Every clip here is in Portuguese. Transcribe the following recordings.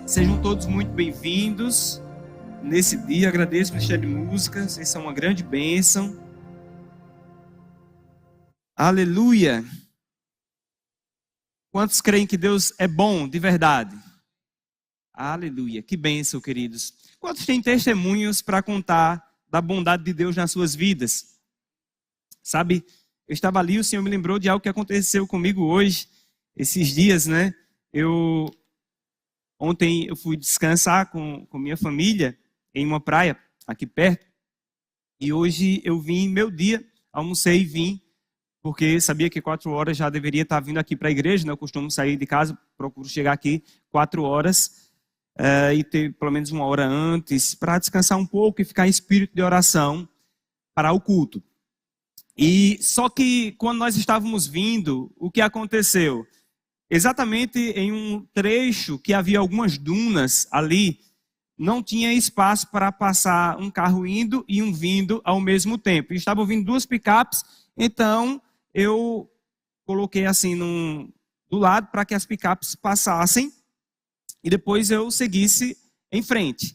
Sejam todos muito bem-vindos nesse dia. Agradeço o Ministério de Música, vocês são uma grande bênção. Aleluia! Quantos creem que Deus é bom de verdade? Aleluia! Que bênção, queridos. Quantos têm testemunhos para contar da bondade de Deus nas suas vidas? Sabe, eu estava ali, o Senhor me lembrou de algo que aconteceu comigo hoje, esses dias, né? Ontem eu fui descansar com minha família em uma praia aqui perto. E hoje eu vim, meu dia, almocei e vim, porque sabia que 4 horas já deveria estar vindo aqui para a igreja, né? Eu costumo sair de casa, procuro chegar aqui 4 horas e ter pelo menos 1 hora antes para descansar um pouco e ficar em espírito de oração para o culto. E só que quando nós estávamos vindo, o que aconteceu? Exatamente em um trecho que havia algumas dunas ali, não tinha espaço para passar um carro indo e um vindo ao mesmo tempo. E estavam vindo 2 picapes, então eu coloquei assim do lado para que as picapes passassem e depois eu seguisse em frente.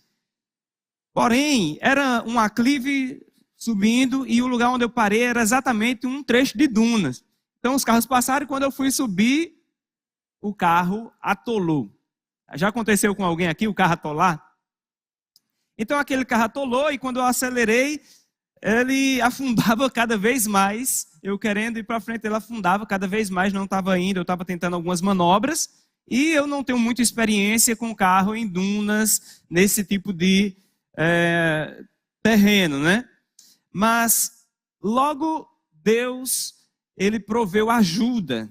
Porém, era um aclive subindo e o lugar onde eu parei era exatamente um trecho de dunas. Então os carros passaram e quando eu fui subir, o carro atolou. Já aconteceu com alguém aqui, o carro atolar? Então aquele carro atolou e quando eu acelerei, ele afundava cada vez mais. Eu querendo ir para frente, ele afundava cada vez mais, não estava indo, eu estava tentando algumas manobras. E eu não tenho muita experiência com carro em dunas, nesse tipo de terreno, né? Mas logo Deus, ele proveu ajuda.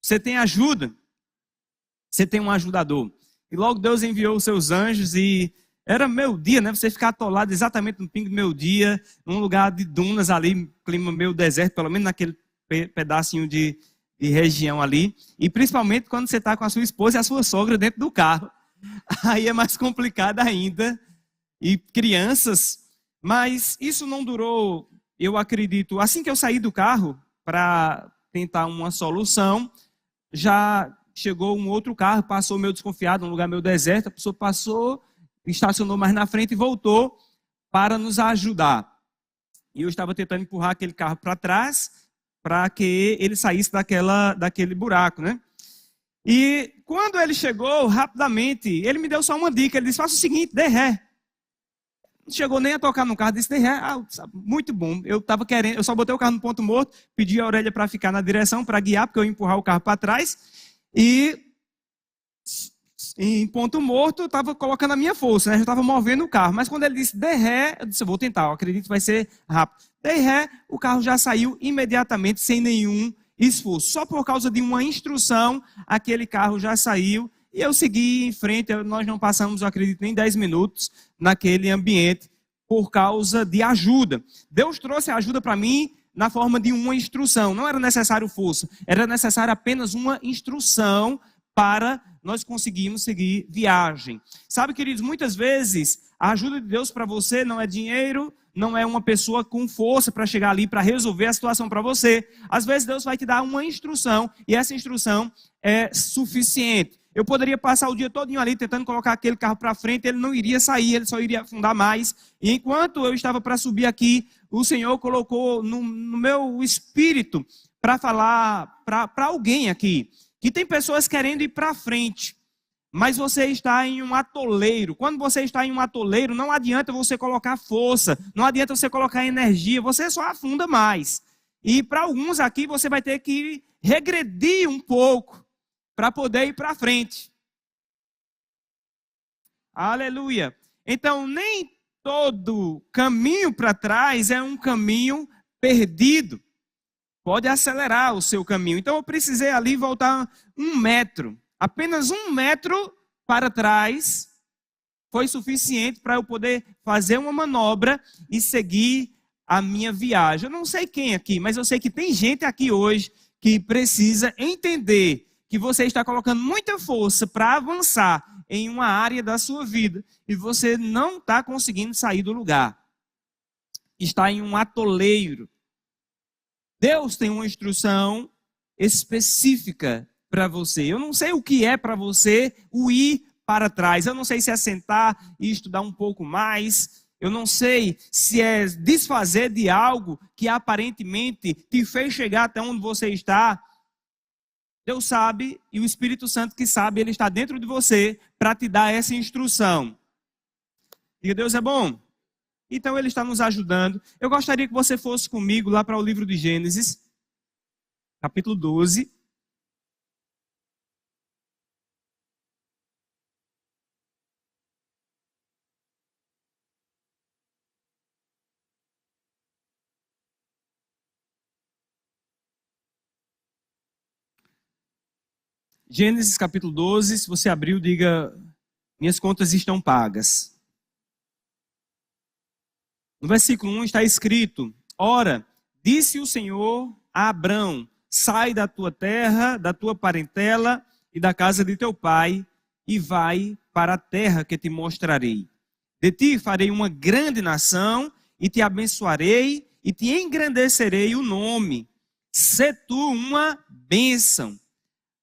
Você tem ajuda, você tem um ajudador. E logo Deus enviou os seus anjos e era meu dia, né? Você ficar atolado exatamente no pingo do meu dia, num lugar de dunas ali, clima meio deserto, pelo menos naquele pedacinho de região ali. E principalmente quando você está com a sua esposa e a sua sogra dentro do carro. Aí é mais complicado ainda. E crianças. Mas isso não durou, eu acredito, assim que eu saí do carro para tentar uma solução, já chegou um outro carro, passou meio desconfiado, num lugar meio deserto, a pessoa passou, estacionou mais na frente e voltou para nos ajudar. E eu estava tentando empurrar aquele carro para trás, para que ele saísse daquele buraco, né? E quando ele chegou, rapidamente, ele me deu só uma dica, ele disse, faça o seguinte, dê ré. Não chegou nem a tocar no carro, disse, dê ré. Muito bom, eu só botei o carro no ponto morto, pedi a orelha para ficar na direção, para guiar, porque eu ia empurrar o carro para trás, e em ponto morto, eu estava colocando a minha força, né? Eu estava movendo o carro, mas quando ele disse, dê ré, eu disse, eu vou tentar, eu acredito que vai ser rápido. Dei ré, o carro já saiu imediatamente, sem nenhum esforço. Só por causa de uma instrução, aquele carro já saiu, e eu segui em frente, nós não passamos, eu acredito, nem 10 minutos naquele ambiente, por causa de ajuda. Deus trouxe a ajuda para mim na forma de uma instrução. Não era necessário força, era necessário apenas uma instrução para nós conseguirmos seguir viagem. Sabe, queridos, muitas vezes a ajuda de Deus para você não é dinheiro, não é uma pessoa com força para chegar ali para resolver a situação para você. Às vezes Deus vai te dar uma instrução e essa instrução é suficiente. Eu poderia passar o dia todinho ali tentando colocar aquele carro para frente, ele não iria sair, ele só iria afundar mais. E enquanto eu estava para subir aqui, o Senhor colocou no meu espírito para falar para alguém aqui, que tem pessoas querendo ir para frente, mas você está em um atoleiro. Quando você está em um atoleiro, não adianta você colocar força, não adianta você colocar energia, você só afunda mais. E para alguns aqui, você vai ter que regredir um pouco para poder ir para frente. Aleluia. Então, nem todo caminho para trás é um caminho perdido. Pode acelerar o seu caminho. Então, eu precisei ali voltar 1 metro. Apenas 1 metro para trás foi suficiente para eu poder fazer uma manobra e seguir a minha viagem. Eu não sei quem aqui, mas eu sei que tem gente aqui hoje que precisa entender que você está colocando muita força para avançar em uma área da sua vida e você não está conseguindo sair do lugar. Está em um atoleiro. Deus tem uma instrução específica para você. Eu não sei o que é para você o ir para trás. Eu não sei se é sentar e estudar um pouco mais. Eu não sei se é desfazer de algo que aparentemente te fez chegar até onde você está. Deus sabe, e o Espírito Santo que sabe, ele está dentro de você para te dar essa instrução. Diga, Deus é bom. Então ele está nos ajudando. Eu gostaria que você fosse comigo lá para o livro de Gênesis, capítulo 12. Gênesis capítulo 12, se você abriu, diga, minhas contas estão pagas. No versículo 1 está escrito, ora, disse o Senhor a Abrão, sai da tua terra, da tua parentela e da casa de teu pai, e vai para a terra que te mostrarei. De ti farei uma grande nação, e te abençoarei, e te engrandecerei o nome. Sê tu uma bênção.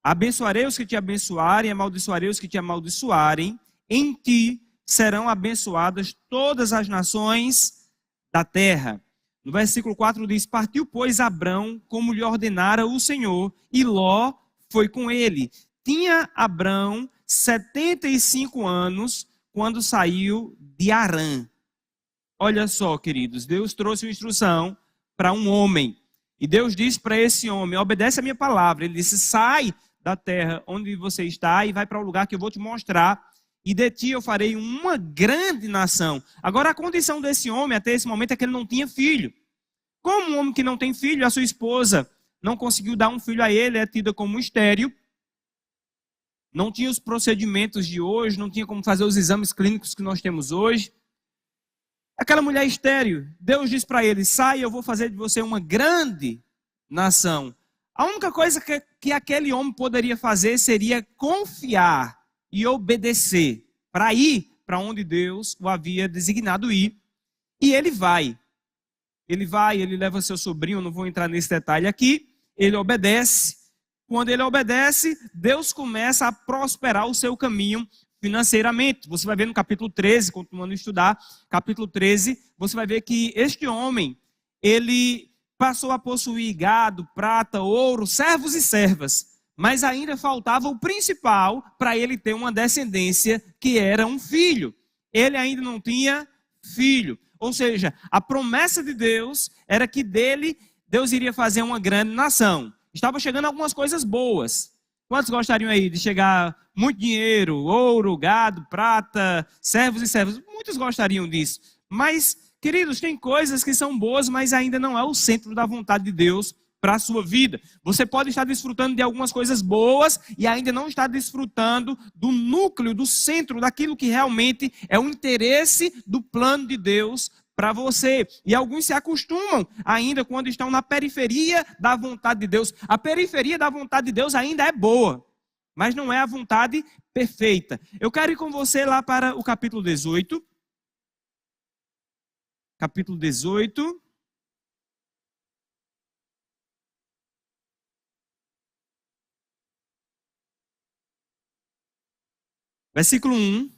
Abençoarei os que te abençoarem, amaldiçoarei os que te amaldiçoarem. Em ti serão abençoadas todas as nações da terra. No versículo 4 diz, partiu, pois, Abrão, como lhe ordenara o Senhor, e Ló foi com ele. Tinha Abrão 75 anos quando saiu de Harã. Olha só, queridos, Deus trouxe uma instrução para um homem. E Deus disse para esse homem, obedece a minha palavra. Ele disse, sai da terra onde você está e vai para o lugar que eu vou te mostrar. E de ti eu farei uma grande nação. Agora a condição desse homem até esse momento é que ele não tinha filho. Como um homem que não tem filho, a sua esposa não conseguiu dar um filho a ele, é tida como estéril. Não tinha os procedimentos de hoje, não tinha como fazer os exames clínicos que nós temos hoje. Aquela mulher estéril, Deus diz para ele, sai, eu vou fazer de você uma grande nação. A única coisa que aquele homem poderia fazer seria confiar e obedecer para ir para onde Deus o havia designado ir. E ele vai. Ele leva seu sobrinho, não vou entrar nesse detalhe aqui, ele obedece. Quando ele obedece, Deus começa a prosperar o seu caminho financeiramente. Você vai ver no capítulo 13, continuando a estudar, capítulo 13, você vai ver que este homem, ele passou a possuir gado, prata, ouro, servos e servas, mas ainda faltava o principal para ele ter uma descendência, que era um filho. Ele ainda não tinha filho. Ou seja, a promessa de Deus era que dele, Deus iria fazer uma grande nação. Estava chegando algumas coisas boas. Quantos gostariam aí de chegar muito dinheiro, ouro, gado, prata, servos e servas? Muitos gostariam disso. Mas, queridos, tem coisas que são boas, mas ainda não é o centro da vontade de Deus para a sua vida. Você pode estar desfrutando de algumas coisas boas e ainda não estar desfrutando do núcleo, do centro, daquilo que realmente é o interesse do plano de Deus para você. E alguns se acostumam ainda quando estão na periferia da vontade de Deus. A periferia da vontade de Deus ainda é boa, mas não é a vontade perfeita. Eu quero ir com você lá para o capítulo 18. Capítulo 18. Versículo 1.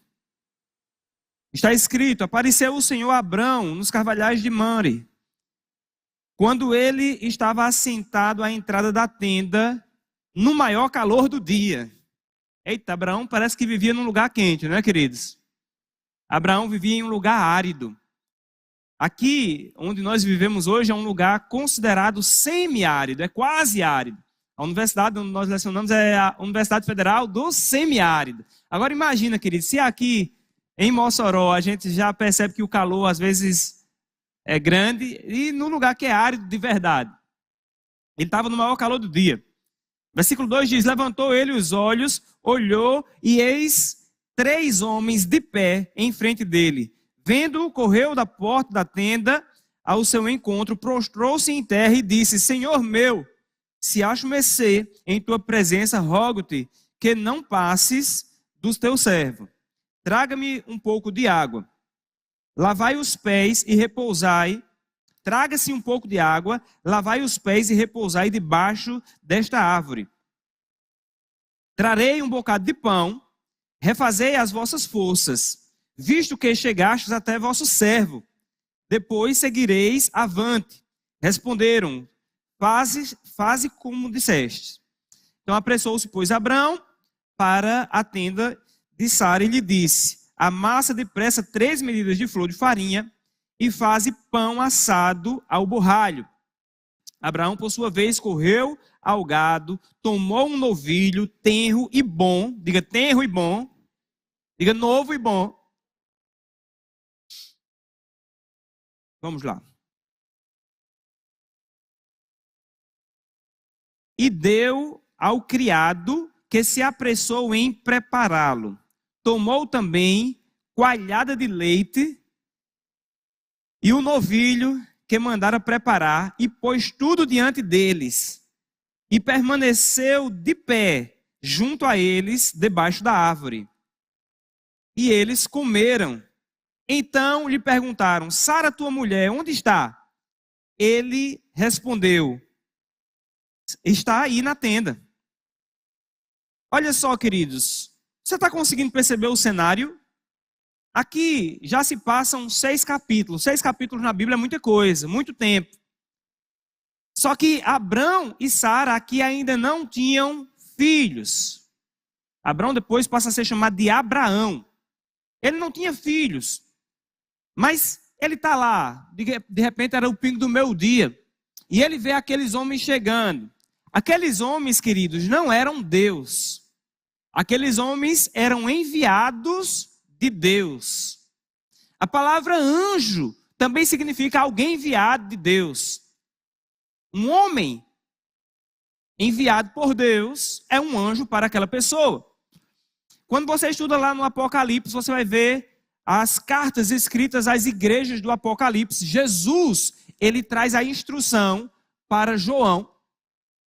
Está escrito, apareceu o Senhor a Abrão nos carvalhais de Mamre, quando ele estava assentado à entrada da tenda, no maior calor do dia. Eita, Abraão parece que vivia num lugar quente, não é, queridos? Abraão vivia em um lugar árido. Aqui, onde nós vivemos hoje, é um lugar considerado semiárido, é quase árido. A universidade onde nós lecionamos é a Universidade Federal do Semiárido. Agora imagina, queridos, se aqui em Mossoró a gente já percebe que o calor às vezes é grande, e no lugar que é árido de verdade. Ele estava no maior calor do dia. Versículo 2 diz, levantou ele os olhos, olhou, e eis 3 homens de pé em frente dele. Vendo-o, correu da porta da tenda ao seu encontro, prostrou-se em terra e disse, Senhor meu, se acho mercê em tua presença, rogo-te que não passes dos teus servos. Traga-me um pouco de água. Lavai os pés e repousai. Traga-se um pouco de água, lavai os pés e repousai debaixo desta árvore. Trarei um bocado de pão refazei as vossas forças, visto que chegastes até vosso servo. Depois seguireis avante. Responderam, faze como disseste. Então apressou-se, pois, Abrão para a tenda de Sara e lhe disse, amassa depressa 3 medidas de flor de farinha e faze pão assado ao borralho. Abraão, por sua vez, correu ao gado, tomou um novilho, tenro e bom, diga tenro e bom, diga novo e bom. Vamos lá. E deu ao criado que se apressou em prepará-lo. Tomou também coalhada de leite e o novilho que mandara preparar e pôs tudo diante deles. E permaneceu de pé junto a eles debaixo da árvore. E eles comeram. Então lhe perguntaram, Sara, tua mulher, onde está? Ele respondeu, está aí na tenda. Olha só, queridos, você está conseguindo perceber o cenário? Aqui já se passam 6 capítulos. 6 capítulos na Bíblia é muita coisa, muito tempo. Só que Abrão e Sara aqui ainda não tinham filhos. Abrão depois passa a ser chamado de Abraão. Ele não tinha filhos. Mas ele está lá, de repente era o pingo do meu dia. E ele vê aqueles homens chegando. Aqueles homens, queridos, não eram Deus. Aqueles homens eram enviados de Deus. A palavra anjo também significa alguém enviado de Deus. Um homem enviado por Deus é um anjo para aquela pessoa. Quando você estuda lá no Apocalipse, você vai ver as cartas escritas às igrejas do Apocalipse. Jesus, ele traz a instrução para João,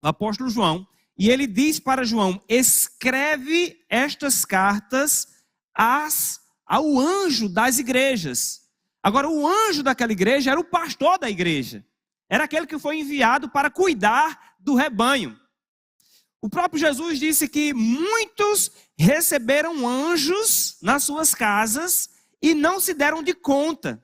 o apóstolo João, e ele diz para João, escreve estas cartas ao anjo das igrejas. Agora, o anjo daquela igreja era o pastor da igreja. Era aquele que foi enviado para cuidar do rebanho. O próprio Jesus disse que muitos receberam anjos nas suas casas e não se deram de conta.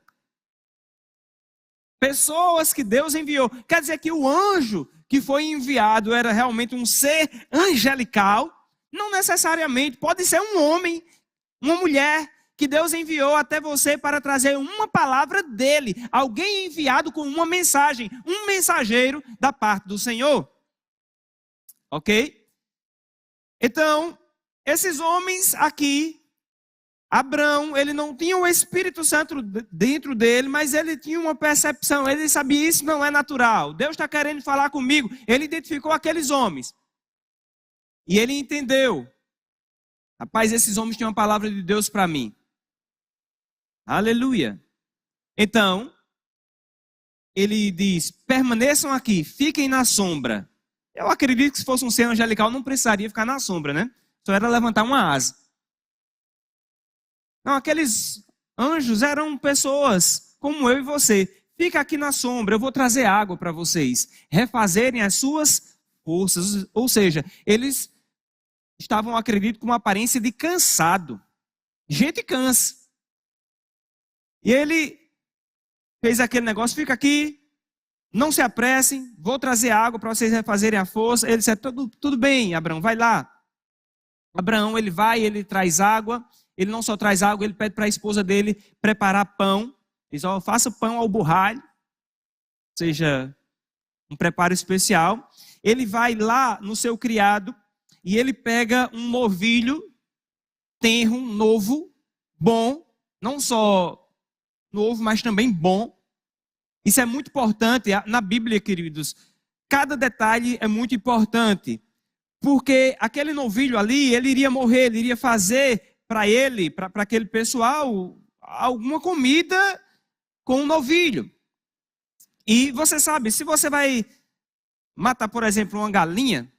Pessoas que Deus enviou. Quer dizer que o anjo que foi enviado era realmente um ser angelical? Não necessariamente. Pode ser um homem, uma mulher que Deus enviou até você para trazer uma palavra dele. Alguém enviado com uma mensagem. Um mensageiro da parte do Senhor. Ok? Então, esses homens aqui, Abrão, ele não tinha o Espírito Santo dentro dele, mas ele tinha uma percepção, ele sabia isso não é natural. Deus está querendo falar comigo. Ele identificou aqueles homens. E ele entendeu. Rapaz, esses homens tinham uma palavra de Deus para mim. Aleluia. Então, ele diz, permaneçam aqui, fiquem na sombra. Eu acredito que se fosse um ser angelical não precisaria ficar na sombra, né? Só era levantar uma asa. Não, aqueles anjos eram pessoas como eu e você. Fica aqui na sombra, eu vou trazer água para vocês. Refazerem as suas forças. Ou seja, eles estavam, acredito, com uma aparência de cansado. Gente cansa. E ele fez aquele negócio, fica aqui, não se apressem, vou trazer água para vocês refazerem a força. Ele disse, tudo bem, Abraão, vai lá. Abraão, ele vai, ele traz água. Ele não só traz água, ele pede para a esposa dele preparar pão. Diz, faça pão ao borralho. Ou seja, um preparo especial. Ele vai lá no seu criado e ele pega um novilho tenro, novo, bom. Não só novo, mas também bom. Isso é muito importante. Na Bíblia, queridos, cada detalhe é muito importante. Porque aquele novilho ali, ele iria morrer, ele iria fazer para ele, para aquele pessoal, alguma comida com um novilho. E você sabe, se você vai matar, por exemplo, uma galinha,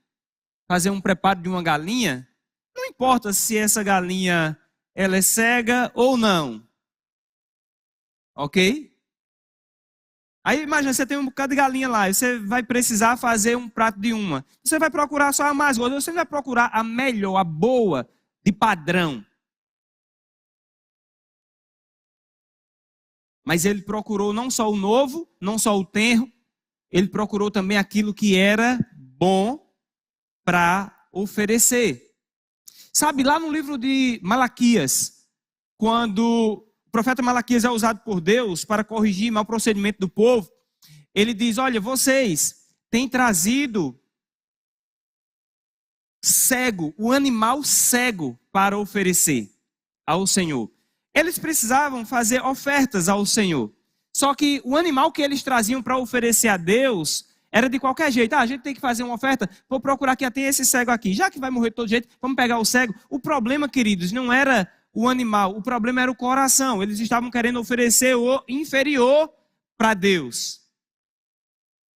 fazer um preparo de uma galinha, não importa se essa galinha ela é cega ou não. Ok? Aí imagina, você tem um bocado de galinha lá, e você vai precisar fazer um prato de uma. Você vai procurar só a mais gorda, você vai procurar a melhor, a boa, de padrão. Mas ele procurou não só o novo, não só o tenro, ele procurou também aquilo que era bom para oferecer. Sabe, lá no livro de Malaquias, quando o profeta Malaquias é usado por Deus para corrigir mau procedimento do povo, ele diz, olha, vocês têm trazido cego, o animal cego para oferecer ao Senhor. Eles precisavam fazer ofertas ao Senhor. Só que o animal que eles traziam para oferecer a Deus era de qualquer jeito. A gente tem que fazer uma oferta, vou procurar que tem esse cego aqui. Já que vai morrer de todo jeito, vamos pegar o cego. O problema, queridos, não era o animal, o problema era o coração. Eles estavam querendo oferecer o inferior para Deus.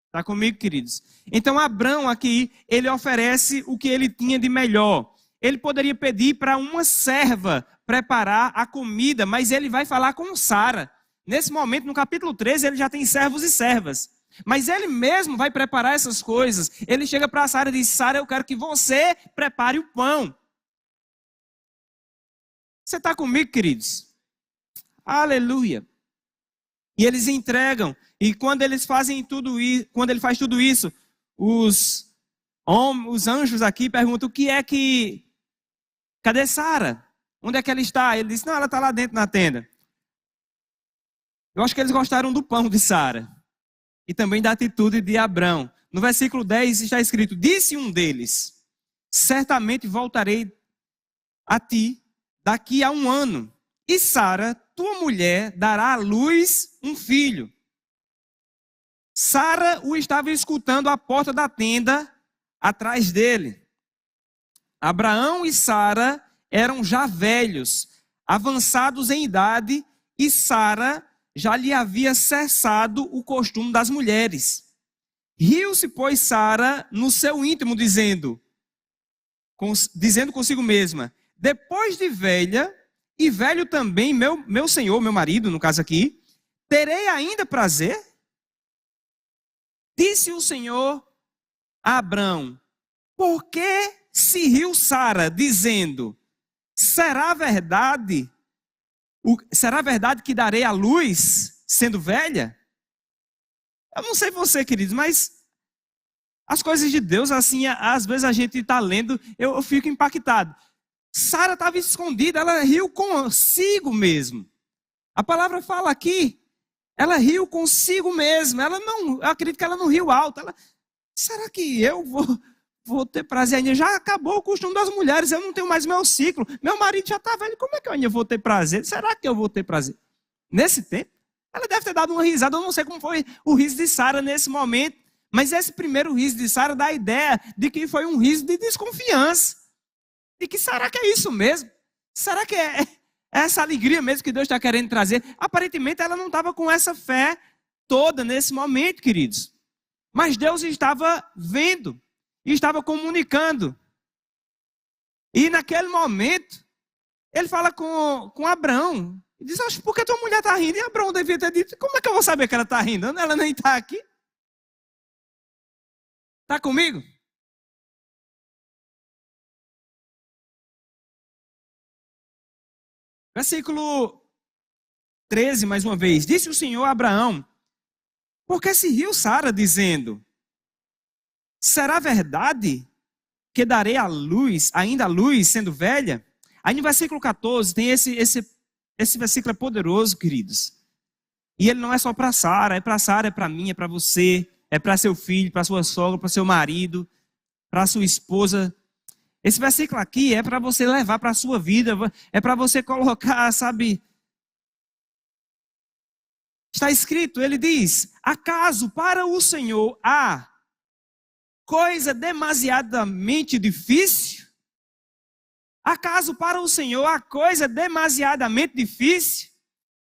Está comigo, queridos? Então, Abrão aqui, ele oferece o que ele tinha de melhor. Ele poderia pedir para uma serva preparar a comida, mas ele vai falar com Sara. Nesse momento, no capítulo 13, ele já tem servos e servas. Mas ele mesmo vai preparar essas coisas. Ele chega para Sara e diz, Sara, eu quero que você prepare o pão. Você está comigo, queridos? Aleluia. E eles entregam. E quando eles fazem tudo isso, quando ele faz tudo isso, os anjos aqui perguntam, cadê Sara? Onde é que ela está? Ele diz, não, ela está lá dentro na tenda. Eu acho que eles gostaram do pão de Sara. E também da atitude de Abrão. No versículo 10 está escrito, disse um deles, certamente voltarei a ti daqui a 1 ano. E Sara, tua mulher, dará à luz um filho. Sara o estava escutando à porta da tenda, atrás dele. Abraão e Sara eram já velhos, avançados em idade, e Sara já lhe havia cessado o costume das mulheres. Riu-se, pois, Sara no seu íntimo, dizendo consigo mesma, depois de velha, e velho também meu senhor, meu marido, no caso aqui, terei ainda prazer? Disse o Senhor a Abrão, por que se riu Sara, dizendo, será verdade que darei à luz, sendo velha? Eu não sei você, queridos, mas as coisas de Deus, assim, às vezes a gente está lendo, eu fico impactado. Sara estava escondida, ela riu consigo mesmo. A palavra fala aqui, ela riu consigo mesma. Eu acredito que ela não riu alto. Será que eu vou ter prazer ainda? Já acabou o costume das mulheres, eu não tenho mais meu ciclo. Meu marido já está velho, como é que eu ainda vou ter prazer? Será que eu vou ter prazer? Nesse tempo, ela deve ter dado uma risada, eu não sei como foi o riso de Sara nesse momento, mas esse primeiro riso de Sara dá a ideia de que foi um riso de desconfiança. De que será que é isso mesmo? Será que é essa alegria mesmo que Deus está querendo trazer? Aparentemente ela não estava com essa fé toda nesse momento, queridos. Mas Deus estava vendo. E estava comunicando. E naquele momento, ele fala com Abraão. E diz, por que tua mulher está rindo? E Abraão devia ter dito, como é que eu vou saber que ela está rindo? Ela nem está aqui. Está comigo? Versículo 13, mais uma vez. Disse o Senhor a Abraão, por que se riu Sara, dizendo, será verdade que darei a luz, ainda a luz, sendo velha? Aí no versículo 14, tem esse versículo é poderoso, queridos. E ele não é só para Sara, é para mim, é para você, é para seu filho, para sua sogra, para seu marido, para sua esposa. Esse versículo aqui é para você levar para a sua vida, é para você colocar, sabe? Está escrito, ele diz, acaso para o Senhor há coisa demasiadamente difícil? Acaso para o Senhor há coisa demasiadamente difícil?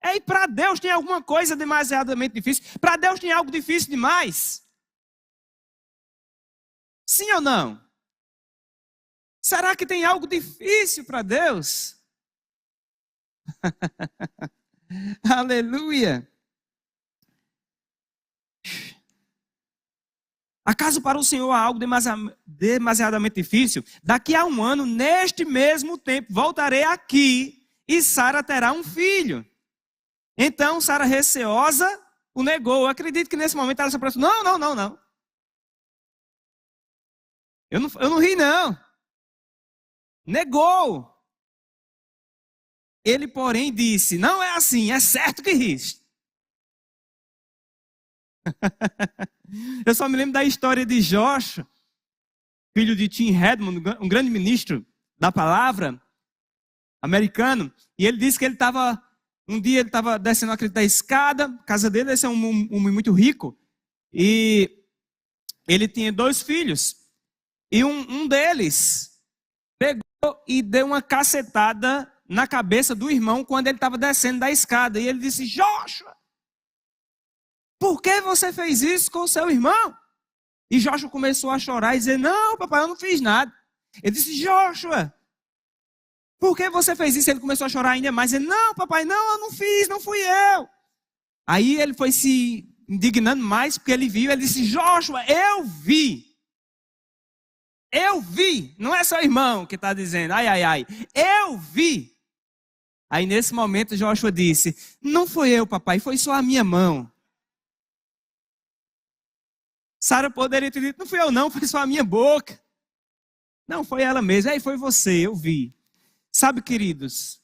E para Deus tem alguma coisa demasiadamente difícil? Para Deus tem algo difícil demais? Sim ou não? Será que tem algo difícil para Deus? Aleluia! Acaso para o Senhor há algo demasiadamente difícil? Daqui a 1 ano, neste mesmo tempo, voltarei aqui e Sara terá um filho. Então, Sara, receosa, o negou. Eu acredito que nesse momento ela se aproximou. Não. Eu não ri, não. Negou. Ele, porém, disse, não é assim, é certo que riste. Eu só me lembro da história de Joshua, filho de Tim Redmond, um grande ministro da palavra americano, e ele disse que um dia ele estava descendo da escada, a casa dele, esse é um homem muito rico, e ele tinha 2 filhos, e um deles pegou e deu uma cacetada na cabeça do irmão quando ele estava descendo da escada, e ele disse, Joshua, por que você fez isso com o seu irmão? E Joshua começou a chorar e dizer, não, papai, eu não fiz nada. Ele disse, Joshua, por que você fez isso? Ele começou a chorar ainda mais. Ele, não, papai, não, eu não fiz, não fui eu. Aí ele foi se indignando mais, porque ele viu, ele disse, Joshua, eu vi. Não é seu irmão que está dizendo, ai, eu vi. Aí nesse momento Joshua disse, não foi eu, papai, foi só a minha mão. Sara poderia ter dito, não fui eu não, foi só a minha boca. Não, foi ela mesma. Aí foi você, eu vi. Sabe, queridos,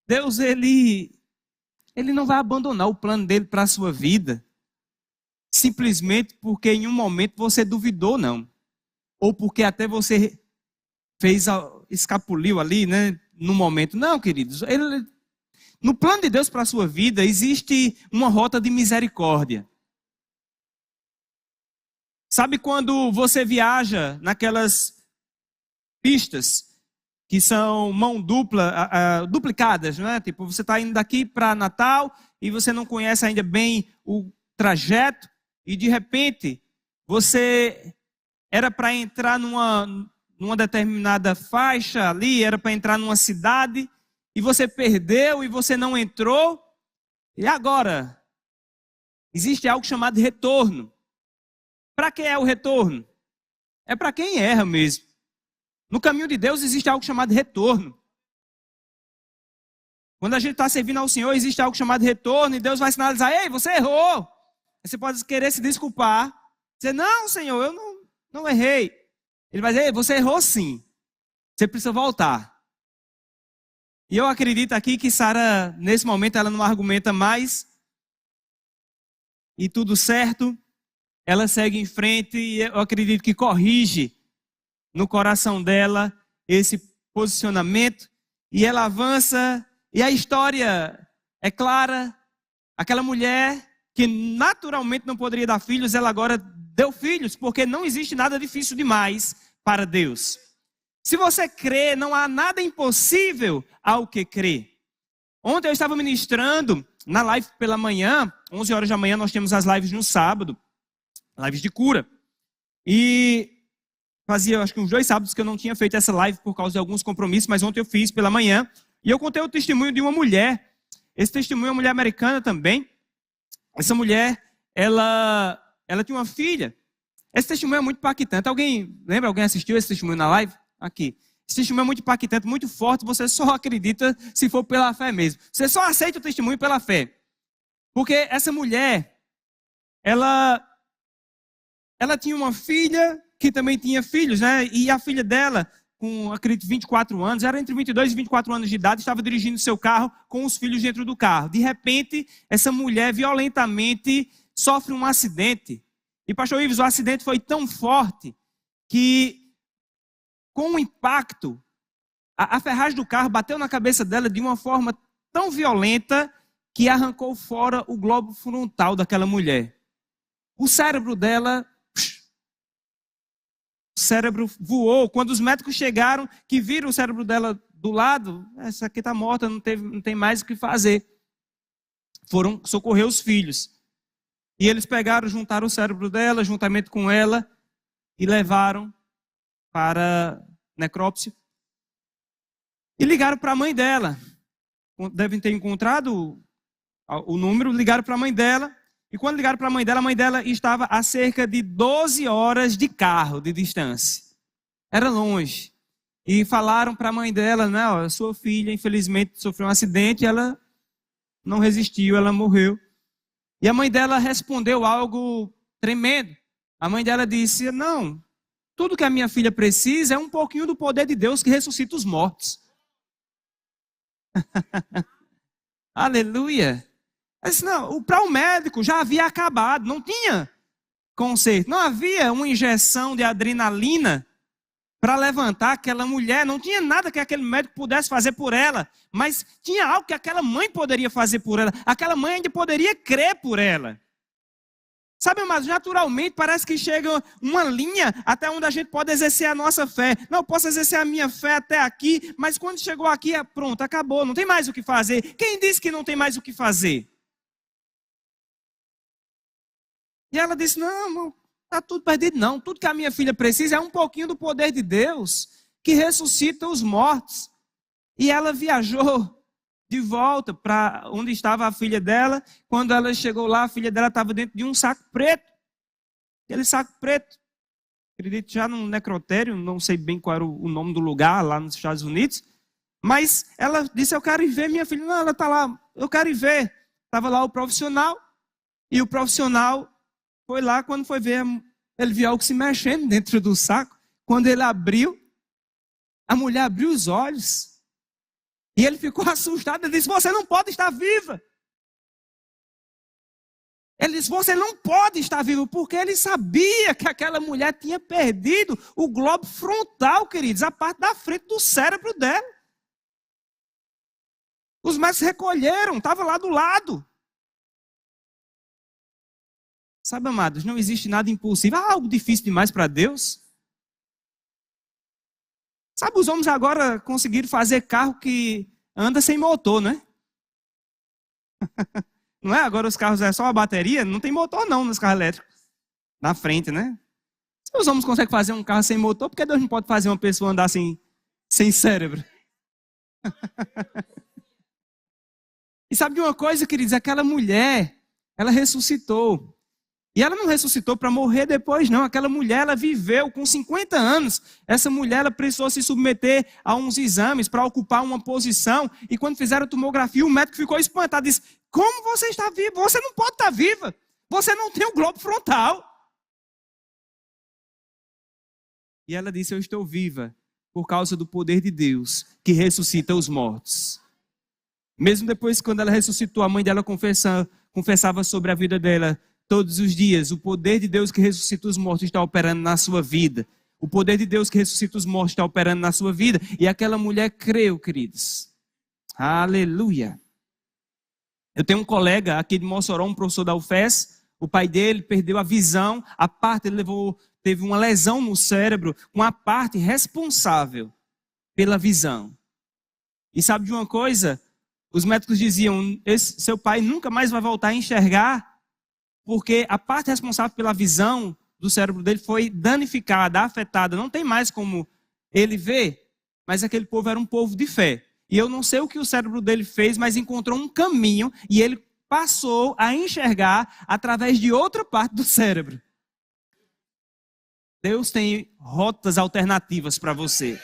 Deus, ele não vai abandonar o plano dele para a sua vida, simplesmente porque em um momento você duvidou, não. Ou porque até você escapuliu ali, né, no momento. Não, queridos, no plano de Deus para a sua vida existe uma rota de misericórdia. Sabe quando você viaja naquelas pistas que são mão dupla, duplicadas, não é? Tipo, você está indo daqui para Natal e você não conhece ainda bem o trajeto e de repente você era para entrar numa determinada faixa ali, era para entrar numa cidade e você perdeu e você não entrou. E agora? Existe algo chamado retorno. Para que é o retorno? É para quem erra mesmo. No caminho de Deus existe algo chamado retorno. Quando a gente está servindo ao Senhor, existe algo chamado retorno e Deus vai sinalizar, ei, você errou. Você pode querer se desculpar. Dizer, não, Senhor, eu não errei. Ele vai dizer, ei, você errou sim. Você precisa voltar. E eu acredito aqui que Sara, nesse momento, ela não argumenta mais. E tudo certo. Ela segue em frente e eu acredito que corrige no coração dela esse posicionamento. E ela avança e a história é clara. Aquela mulher que naturalmente não poderia dar filhos, ela agora deu filhos, porque não existe nada difícil demais para Deus. Se você crê, não há nada impossível ao que crer. Ontem eu estava ministrando na live pela manhã, 11 horas da manhã nós temos as lives no sábado. Lives de cura. E fazia, acho que uns 2 sábados que eu não tinha feito essa live por causa de alguns compromissos, mas ontem eu fiz pela manhã. E eu contei o testemunho de uma mulher. Esse testemunho é uma mulher americana também. Essa mulher, ela tinha uma filha. Esse testemunho é muito impactante. Alguém assistiu esse testemunho na live? Aqui. Esse testemunho é muito impactante, muito forte. Você só acredita se for pela fé mesmo. Você só aceita o testemunho pela fé. Porque essa mulher, ela tinha uma filha que também tinha filhos, né? E a filha dela, com, acredito, 24 anos, era entre 22 e 24 anos de idade, estava dirigindo seu carro com os filhos dentro do carro. De repente, essa mulher violentamente sofre um acidente. E, pastor Ives, o acidente foi tão forte que, com o impacto, a ferragem do carro bateu na cabeça dela de uma forma tão violenta que arrancou fora o globo frontal daquela mulher. O cérebro dela... O cérebro voou. Quando os médicos chegaram, que viram o cérebro dela do lado, essa aqui está morta, não tem mais o que fazer. Foram socorrer os filhos. E eles pegaram, juntaram o cérebro dela, juntamente com ela, e levaram para necrópsia. E ligaram para a mãe dela. Devem ter encontrado o número, ligaram para a mãe dela. E quando ligaram para a mãe dela estava a cerca de 12 horas de carro de distância. Era longe. E falaram para a mãe dela, né, ó, sua filha infelizmente sofreu um acidente, ela não resistiu, ela morreu. E a mãe dela respondeu algo tremendo. A mãe dela disse, não, tudo que a minha filha precisa é um pouquinho do poder de Deus que ressuscita os mortos. Aleluia. Mas não, para o médico já havia acabado, não tinha conserto. Não havia uma injeção de adrenalina para levantar aquela mulher. Não tinha nada que aquele médico pudesse fazer por ela. Mas tinha algo que aquela mãe poderia fazer por ela. Aquela mãe ainda poderia crer por ela. Sabe, mas naturalmente parece que chega uma linha até onde a gente pode exercer a nossa fé. Não, eu posso exercer a minha fé até aqui, mas quando chegou aqui, pronto, acabou, não tem mais o que fazer. Quem disse que não tem mais o que fazer? E ela disse, não, está tudo perdido não. Tudo que a minha filha precisa é um pouquinho do poder de Deus que ressuscita os mortos. E ela viajou de volta para onde estava a filha dela. Quando ela chegou lá, a filha dela estava dentro de um saco preto. Aquele saco preto, acredito já num necrotério, não sei bem qual era o nome do lugar lá nos Estados Unidos. Mas ela disse, eu quero ir ver minha filha. Não, ela está lá, eu quero ir ver. Estava lá o profissional, e o profissional foi lá, quando foi ver, ele viu algo se mexendo dentro do saco. Quando ele abriu, a mulher abriu os olhos. E ele ficou assustado, ele disse, você não pode estar viva. Ele disse, você não pode estar viva, porque ele sabia que aquela mulher tinha perdido o globo frontal, queridos, a parte da frente do cérebro dela. Os médicos recolheram, estava lá do lado. Sabe, amados, não existe nada impossível. Há algo difícil demais para Deus? Sabe, os homens agora conseguiram fazer carro que anda sem motor, né? Não é? Agora os carros é só a bateria, não tem motor não nos carros elétricos. Na frente, né? Se os homens conseguem fazer um carro sem motor, por que Deus não pode fazer uma pessoa andar sem cérebro? E sabe de uma coisa, queridos? Aquela mulher, ela ressuscitou. E ela não ressuscitou para morrer depois, não. Aquela mulher, ela viveu com 50 anos. Essa mulher, ela precisou se submeter a uns exames para ocupar uma posição. E quando fizeram a tomografia, o médico ficou espantado. Disse, como você está viva? Você não pode estar viva. Você não tem o globo frontal. E ela disse, eu estou viva por causa do poder de Deus que ressuscita os mortos. Mesmo depois, quando ela ressuscitou, a mãe dela confessava sobre a vida dela todos os dias. O poder de Deus que ressuscita os mortos está operando na sua vida. O poder de Deus que ressuscita os mortos está operando na sua vida. E aquela mulher creu, queridos. Aleluia. Eu tenho um colega aqui de Mossoró, um professor da UFES. O pai dele perdeu a visão. A parte, ele teve uma lesão no cérebro, com a parte responsável pela visão. E sabe de uma coisa? Os médicos diziam, seu pai nunca mais vai voltar a enxergar, porque a parte responsável pela visão do cérebro dele foi danificada, afetada. Não tem mais como ele ver. Mas aquele povo era um povo de fé. E eu não sei o que o cérebro dele fez, mas encontrou um caminho e ele passou a enxergar através de outra parte do cérebro. Deus tem rotas alternativas para você.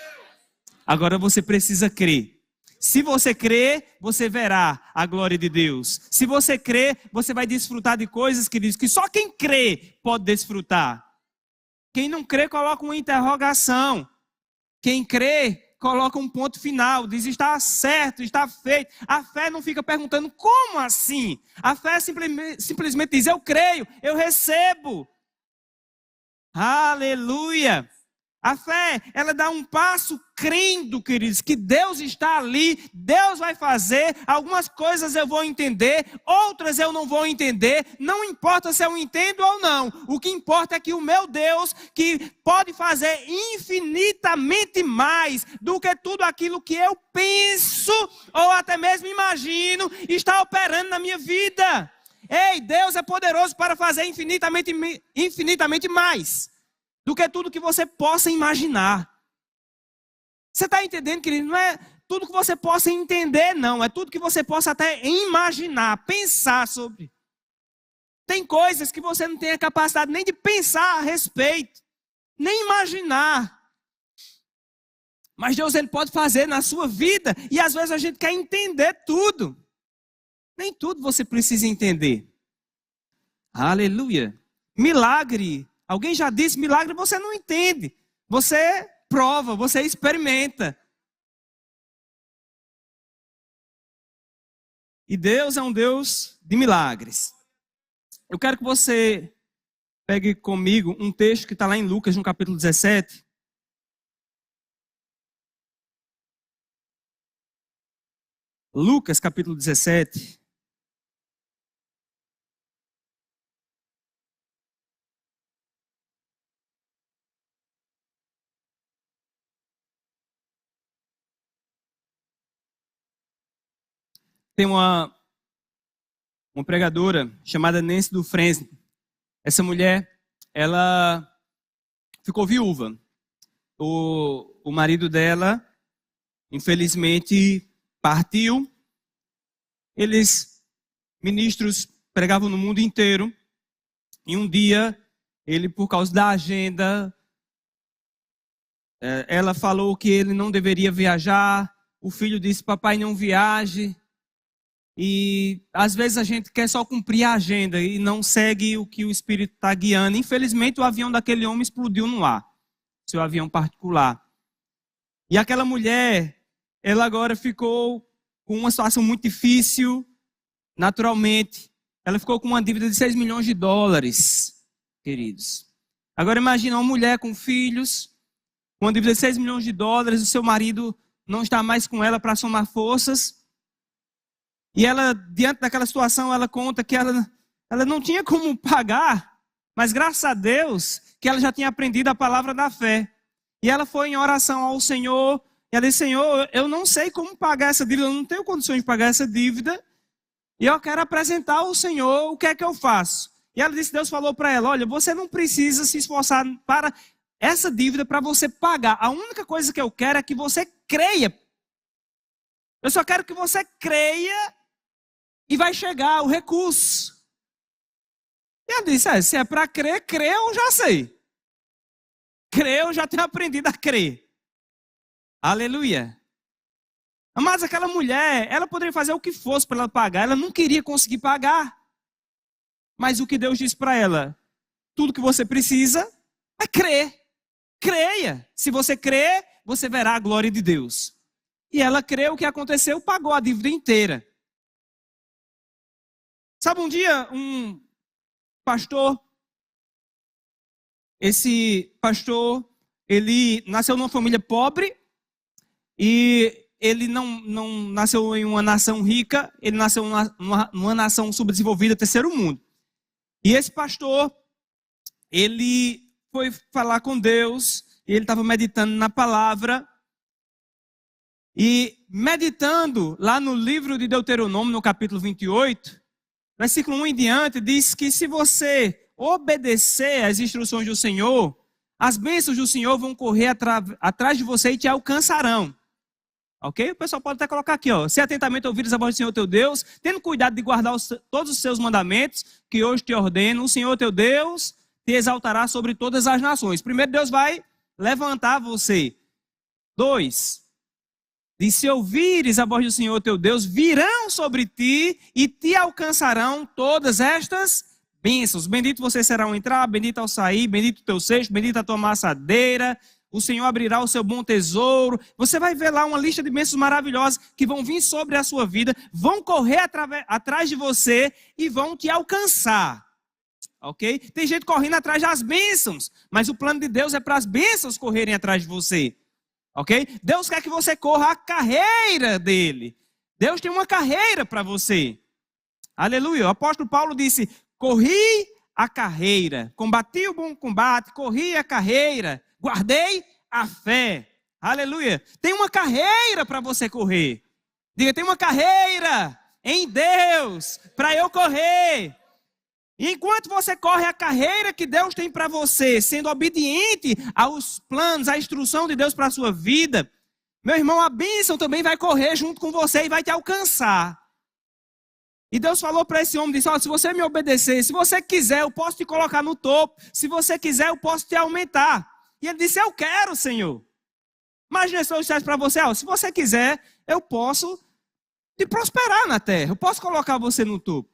Agora você precisa crer. Se você crer, você verá a glória de Deus. Se você crer, você vai desfrutar de coisas, queridos, que só quem crê pode desfrutar. Quem não crê, coloca uma interrogação. Quem crê, coloca um ponto final. Diz, está certo, está feito. A fé não fica perguntando, como assim? A fé simplesmente diz, eu creio, eu recebo. Aleluia. A fé, ela dá um passo crendo, queridos, que Deus está ali, Deus vai fazer, algumas coisas eu vou entender, outras eu não vou entender, não importa se eu entendo ou não, o que importa é que o meu Deus, que pode fazer infinitamente mais do que tudo aquilo que eu penso, ou até mesmo imagino, está operando na minha vida. Ei, Deus é poderoso para fazer infinitamente mais do que tudo que você possa imaginar. Você está entendendo, querido? Não é tudo que você possa entender, não. É tudo que você possa até imaginar, pensar sobre. Tem coisas que você não tem a capacidade nem de pensar a respeito, nem imaginar. Mas Deus, Ele pode fazer na sua vida. E às vezes a gente quer entender tudo. Nem tudo você precisa entender. Aleluia. Milagre. Alguém já disse, milagre você não entende. Você prova, você experimenta. E Deus é um Deus de milagres. Eu quero que você pegue comigo um texto que está lá em Lucas, no capítulo 17. Lucas, capítulo 17. Tem uma pregadora chamada Nancy Dufresne. Essa mulher, ela ficou viúva. O marido dela, infelizmente, partiu. Eles, ministros, pregavam no mundo inteiro. E um dia, ele, por causa da agenda, ela falou que ele não deveria viajar. O filho disse, papai, não viaje. E às vezes a gente quer só cumprir a agenda e não segue o que o Espírito está guiando. Infelizmente, o avião daquele homem explodiu no ar. Seu avião particular. E aquela mulher, ela agora ficou com uma situação muito difícil, naturalmente. Ela ficou com uma dívida de 6 milhões de dólares, queridos. Agora imagina uma mulher com filhos, com uma dívida de 6 milhões de dólares, o seu marido não está mais com ela para somar forças. E ela, diante daquela situação, ela conta que ela não tinha como pagar, mas graças a Deus que ela já tinha aprendido a palavra da fé. E ela foi em oração ao Senhor, e ela disse, Senhor, eu não sei como pagar essa dívida, eu não tenho condições de pagar essa dívida, e eu quero apresentar ao Senhor o que é que eu faço. E ela disse, Deus falou para ela, olha, você não precisa se esforçar para essa dívida para você pagar. A única coisa que eu quero é que você creia. Eu só quero que você creia e vai chegar o recurso. E ela disse, se é para crer, crer eu já sei. Crer eu já tenho aprendido a crer. Aleluia. Mas aquela mulher, ela poderia fazer o que fosse para ela pagar. Ela não queria conseguir pagar. Mas o que Deus disse para ela? Tudo que você precisa é crer. Creia. Se você crer, você verá a glória de Deus. E ela creu, o que aconteceu? Pagou a dívida inteira. Sabe, um dia, um pastor, esse pastor, ele nasceu numa família pobre e ele não nasceu em uma nação rica, ele nasceu numa nação subdesenvolvida, terceiro mundo. E esse pastor, ele foi falar com Deus, e ele estava meditando na palavra, e meditando lá no livro de Deuteronômio, no capítulo 28, versículo 1 em diante, diz que se você obedecer às instruções do Senhor, as bênçãos do Senhor vão correr atrás de você e te alcançarão. Ok? O pessoal pode até colocar aqui, ó. Se atentamente ouvires a voz do Senhor teu Deus, tendo cuidado de guardar todos os seus mandamentos, que hoje te ordeno, o Senhor teu Deus te exaltará sobre todas as nações. Primeiro, Deus vai levantar você. 2. E se ouvires a voz do Senhor teu Deus, virão sobre ti e te alcançarão todas estas bênçãos. Bendito você será ao entrar, bendito ao sair, bendito o teu cesto, bendita a tua amassadeira. O Senhor abrirá o seu bom tesouro. Você vai ver lá uma lista de bênçãos maravilhosas que vão vir sobre a sua vida, vão correr atrás de você e vão te alcançar. Ok? Tem gente correndo atrás das bênçãos, mas o plano de Deus é para as bênçãos correrem atrás de você. Ok? Deus quer que você corra a carreira dele. Deus tem uma carreira para você. Aleluia. O apóstolo Paulo disse, corri a carreira, combati o bom combate, corri a carreira, guardei a fé. Aleluia. Tem uma carreira para você correr. Diga, tem uma carreira em Deus para eu correr. E enquanto você corre a carreira que Deus tem para você, sendo obediente aos planos, à instrução de Deus para a sua vida, meu irmão, a bênção também vai correr junto com você e vai te alcançar. E Deus falou para esse homem, disse, se você me obedecer, se você quiser, eu posso te colocar no topo. Se você quiser, eu posso te aumentar. E ele disse, eu quero, Senhor. Imagina se eu dissesse para você, se você quiser, eu posso de prosperar na terra. Eu posso colocar você no topo.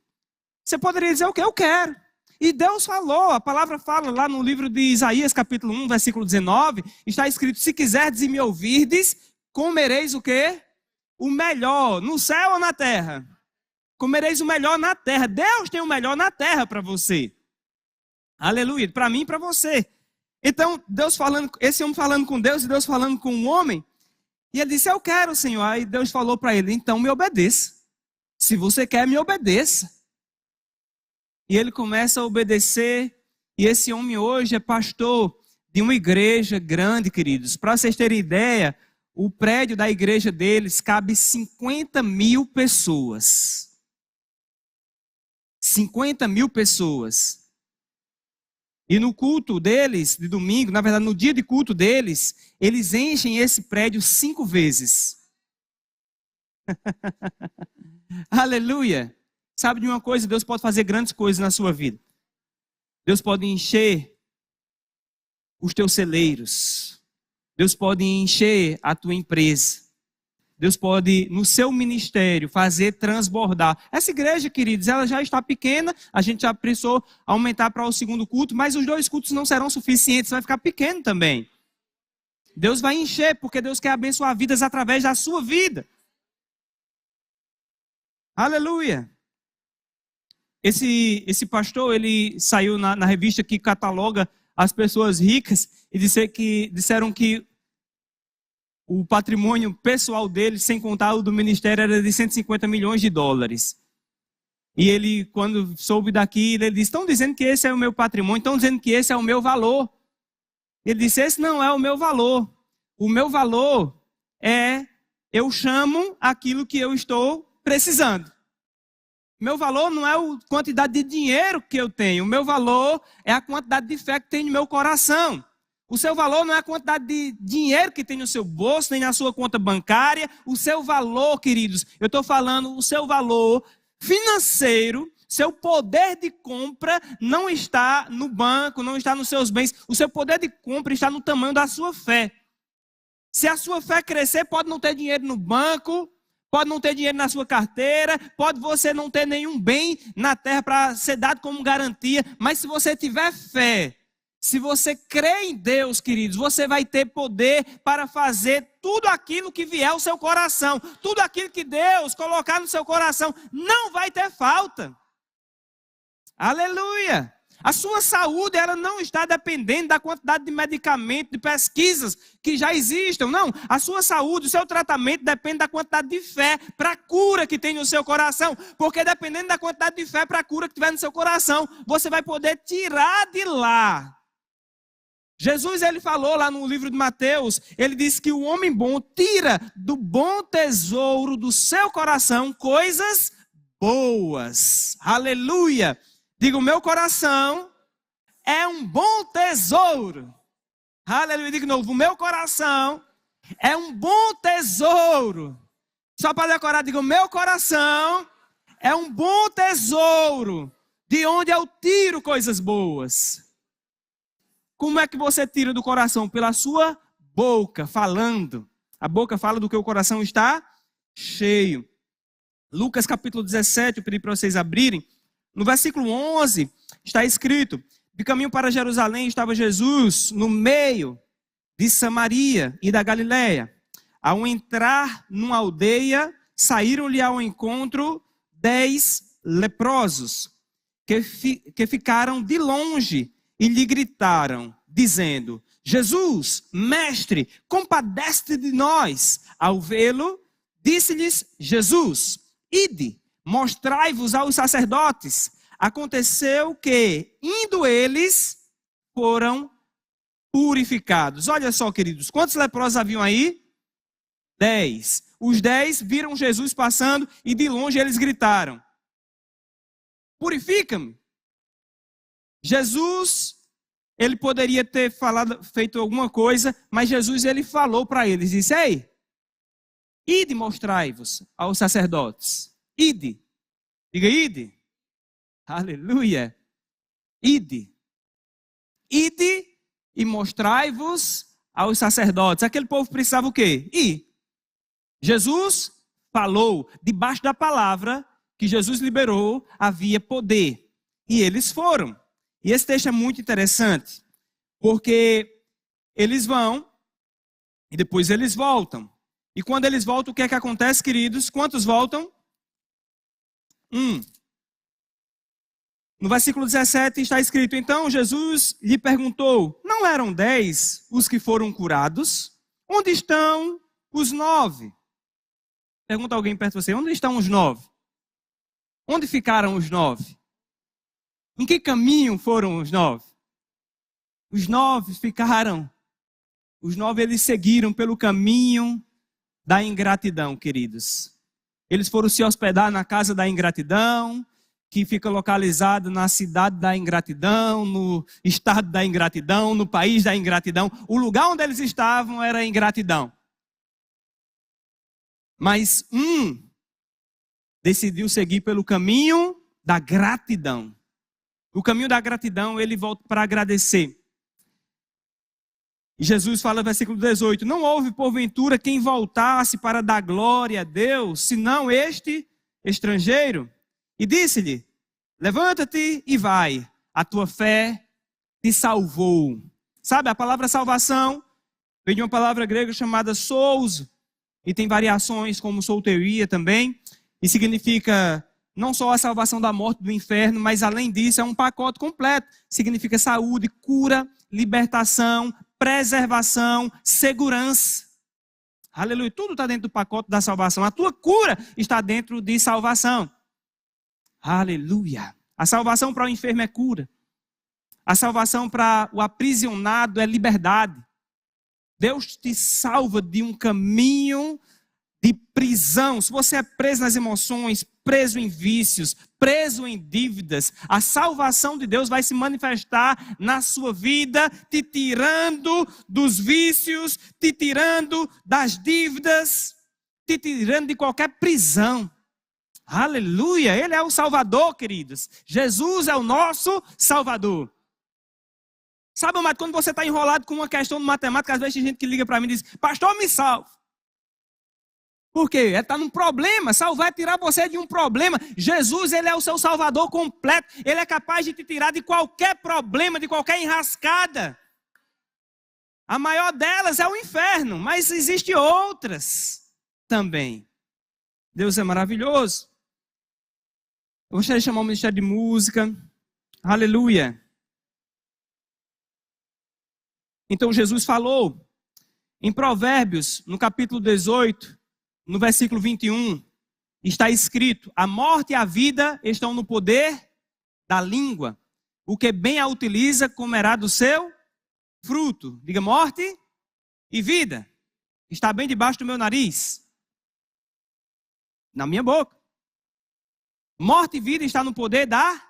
Você poderia dizer o quê? Eu quero. E Deus falou, a palavra fala lá no livro de Isaías, capítulo 1, versículo 19, está escrito: se quiserdes e me ouvirdes, comereis o quê? O melhor, no céu ou na terra? Comereis o melhor na terra. Deus tem o melhor na terra para você. Aleluia, para mim e para você. Então, Deus falando, esse homem falando com Deus e Deus falando com o homem, e ele disse: eu quero, Senhor. Aí Deus falou para ele: então me obedeça. Se você quer, me obedeça. E ele começa a obedecer, e esse homem hoje é pastor de uma igreja grande, queridos. Para vocês terem ideia, o prédio da igreja deles cabe 50 mil pessoas. 50 mil pessoas. E no culto deles, de domingo, na verdade no dia de culto deles, eles enchem esse prédio 5 vezes. Aleluia! Sabe de uma coisa? Deus pode fazer grandes coisas na sua vida. Deus pode encher os teus celeiros. Deus pode encher a tua empresa. Deus pode, no seu ministério, fazer transbordar. Essa igreja, queridos, ela já está pequena. A gente já precisou aumentar para o segundo culto, mas os 2 cultos não serão suficientes. Vai ficar pequeno também. Deus vai encher, porque Deus quer abençoar vidas através da sua vida. Aleluia! Esse pastor, ele saiu na revista que cataloga as pessoas ricas e disseram que o patrimônio pessoal dele, sem contar o do ministério, era de 150 milhões de dólares. E ele, quando soube daquilo, ele disse: estão dizendo que esse é o meu patrimônio, estão dizendo que esse é o meu valor. Ele disse: esse não é o meu valor. O meu valor é, eu chamo aquilo que eu estou precisando. Meu valor não é a quantidade de dinheiro que eu tenho. O meu valor é a quantidade de fé que tem no meu coração. O seu valor não é a quantidade de dinheiro que tem no seu bolso, nem na sua conta bancária. O seu valor, queridos, eu estou falando, o seu valor financeiro, seu poder de compra não está no banco, não está nos seus bens. O seu poder de compra está no tamanho da sua fé. Se a sua fé crescer, pode não ter dinheiro no banco, pode não ter dinheiro na sua carteira, pode você não ter nenhum bem na terra para ser dado como garantia, mas se você tiver fé, se você crê em Deus, queridos, você vai ter poder para fazer tudo aquilo que vier ao seu coração. Tudo aquilo que Deus colocar no seu coração, não vai ter falta. Aleluia! A sua saúde, ela não está dependendo da quantidade de medicamentos, de pesquisas que já existam. Não, a sua saúde, o seu tratamento depende da quantidade de fé para a cura que tem no seu coração. Porque dependendo da quantidade de fé para a cura que tiver no seu coração, você vai poder tirar de lá. Jesus, ele falou lá no livro de Mateus, ele disse que o homem bom tira do bom tesouro do seu coração coisas boas. Aleluia! Diga, o meu coração é um bom tesouro. Aleluia, diga de novo, o meu coração é um bom tesouro. Só para decorar, diga, o meu coração é um bom tesouro, de onde eu tiro coisas boas. Como é que você tira do coração? Pela sua boca, falando. A boca fala do que o coração está cheio. Lucas capítulo 17, eu pedi para vocês abrirem. No versículo 11, está escrito: de caminho para Jerusalém estava Jesus no meio de Samaria e da Galileia. Ao entrar numa aldeia, saíram-lhe ao encontro 10 leprosos, que ficaram de longe e lhe gritaram, dizendo: Jesus, mestre, compadece-te de nós. Ao vê-lo, disse-lhes Jesus: ide, mostrai-vos aos sacerdotes. Aconteceu que, indo eles, foram purificados. Olha só, queridos, quantos leprosos haviam aí? 10. Os 10 viram Jesus passando e de longe eles gritaram: purifica-me. Jesus, ele poderia ter feito alguma coisa, mas Jesus, ele falou para eles, disse: ei, ide, mostrai-vos aos sacerdotes. Ide. Diga, ide. Aleluia. Ide. Ide e mostrai-vos aos sacerdotes. Aquele povo precisava o quê? Ir. Jesus falou, debaixo da palavra que Jesus liberou, havia poder. E eles foram. E esse texto é muito interessante, porque eles vão e depois eles voltam. E quando eles voltam, o que é que acontece, queridos? Quantos voltam? No versículo 17 está escrito: então Jesus lhe perguntou, não eram 10 os que foram curados? Onde estão os 9? Pergunta alguém perto de você, onde estão os 9? Onde ficaram os 9? Em que caminho foram os 9? Os 9 ficaram. Os 9 eles seguiram pelo caminho da ingratidão, queridos. Eles foram se hospedar na casa da ingratidão, que fica localizado na cidade da ingratidão, no estado da ingratidão, no país da ingratidão. O lugar onde eles estavam era a ingratidão. Mas decidiu seguir pelo caminho da gratidão. O caminho da gratidão, ele volta para agradecer. E Jesus fala no versículo 18, não houve porventura quem voltasse para dar glória a Deus, senão este estrangeiro. E disse-lhe, levanta-te e vai, a tua fé te salvou. Sabe, a palavra salvação vem de uma palavra grega chamada souzo, e tem variações como soteria também, e significa não só a salvação da morte do inferno, mas além disso é um pacote completo. Significa saúde, cura, libertação, preservação, segurança. Aleluia, tudo está dentro do pacote da salvação. A tua cura está dentro de salvação. Aleluia. A salvação para o enfermo é cura. A salvação para o aprisionado é liberdade. Deus te salva de um caminho de prisão. Se você é preso nas emoções, preso em vícios, preso em dívidas, a salvação de Deus vai se manifestar na sua vida, te tirando dos vícios, te tirando das dívidas, te tirando de qualquer prisão. Aleluia, Ele é o Salvador, queridos. Jesus é o nosso Salvador. Sabe, amado, quando você está enrolado com uma questão de matemática, às vezes tem gente que liga para mim e diz, pastor, me salve. Por quê? Está num problema. Salvar é tirar você de um problema. Jesus, Ele é o seu Salvador completo. Ele é capaz de te tirar de qualquer problema, de qualquer enrascada. A maior delas é o inferno, mas existem outras também. Deus é maravilhoso. Eu gostaria de chamar o Ministério de Música. Aleluia. Então Jesus falou em Provérbios, no capítulo 18, no versículo 21, está escrito, a morte e a vida estão no poder da língua. O que bem a utiliza comerá do seu fruto. Diga, morte e vida está bem debaixo do meu nariz, na minha boca. Morte e vida está no poder da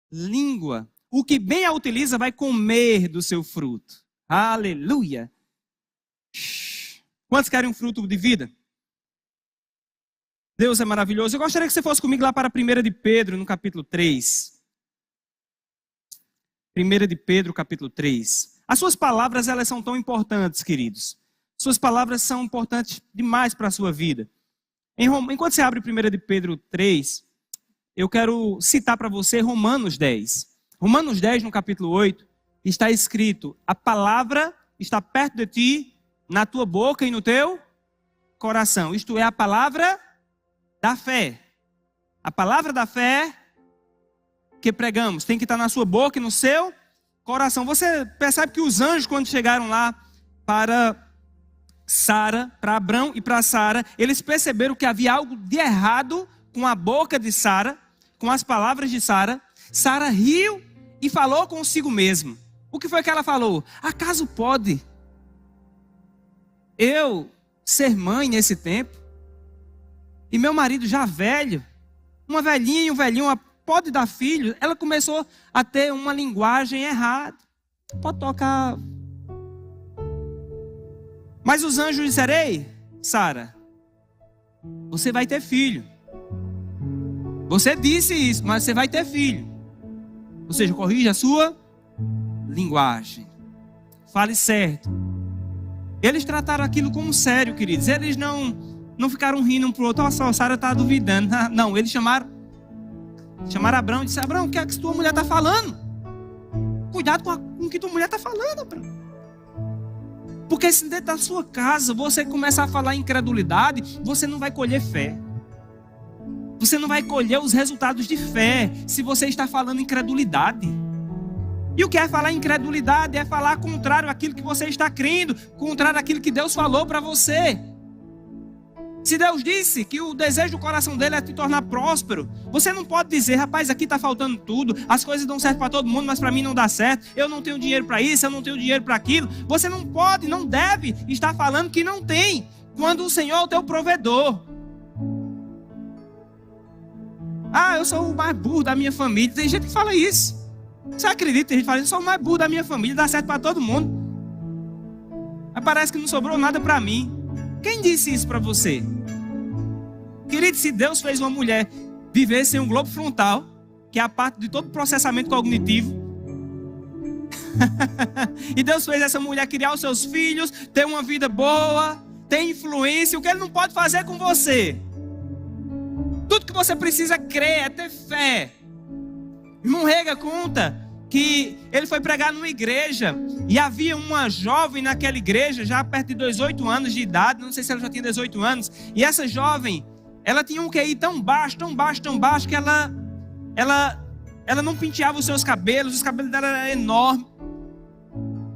língua. O que bem a utiliza vai comer do seu fruto. Aleluia. Quantos querem um fruto de vida? Deus é maravilhoso. Eu gostaria que você fosse comigo lá para 1 de Pedro, no capítulo 3. 1 de Pedro, capítulo 3. As suas palavras, elas são tão importantes, queridos. Suas palavras são importantes demais para a sua vida. Enquanto você abre 1 de Pedro 3, eu quero citar para você Romanos 10. Romanos 10, no capítulo 8, está escrito, a palavra está perto de ti, na tua boca e no teu coração. Isto é a palavra da fé. A palavra da fé que pregamos tem que estar na sua boca e no seu coração. Você percebe que os anjos, quando chegaram lá para Sara, para Abrão e para Sara, eles perceberam que havia algo de errado com a boca de Sara, com as palavras de Sara. Sara riu e falou consigo mesma. O que foi que ela falou? Acaso pode eu ser mãe nesse tempo? E meu marido já velho, uma velhinha e um velhinho, pode dar filho? Ela começou a ter uma linguagem errada. Pode tocar. Mas os anjos disseram, ei, Sara, você vai ter filho. Você disse isso, mas você vai ter filho. Ou seja, corrija a sua linguagem. Fale certo. Eles trataram aquilo como sério, queridos. Eles não não ficaram rindo um pro outro. Nossa, a Sara está duvidando. Não, eles chamaram Abraão e disseram: Abraão, o que é que tua mulher está falando? Cuidado com o que tua mulher está falando, Abraão. Porque se dentro da sua casa você começar a falar incredulidade, você não vai colher fé. Você não vai colher os resultados de fé se você está falando incredulidade. E o que é falar incredulidade? É falar contrário àquilo que você está crendo, contrário àquilo que Deus falou para você. Se Deus disse que o desejo do coração dele é te tornar próspero, você não pode dizer: rapaz, aqui está faltando tudo, as coisas dão certo para todo mundo, mas para mim não dá certo, eu não tenho dinheiro para isso, eu não tenho dinheiro para aquilo. Você não pode, não deve estar falando que não tem, quando o Senhor é o teu provedor. Eu sou o mais burro da minha família. Tem gente que fala isso. Você acredita? Tem gente que fala: eu sou o mais burro da minha família, dá certo para todo mundo, mas parece que não sobrou nada para mim. Quem disse isso para você? Querido, se Deus fez uma mulher viver sem um globo frontal, que é a parte de todo o processamento cognitivo, e Deus fez essa mulher criar os seus filhos, ter uma vida boa, ter influência, o que Ele não pode fazer com você? Tudo que você precisa crer, é ter fé. Irmão Rega conta que ele foi pregar numa igreja e havia uma jovem naquela igreja, já perto de 18 anos de idade, não sei se ela já tinha 18 anos, e essa jovem, ela tinha um QI tão baixo, que ela não penteava os seus cabelos, os cabelos dela eram enormes,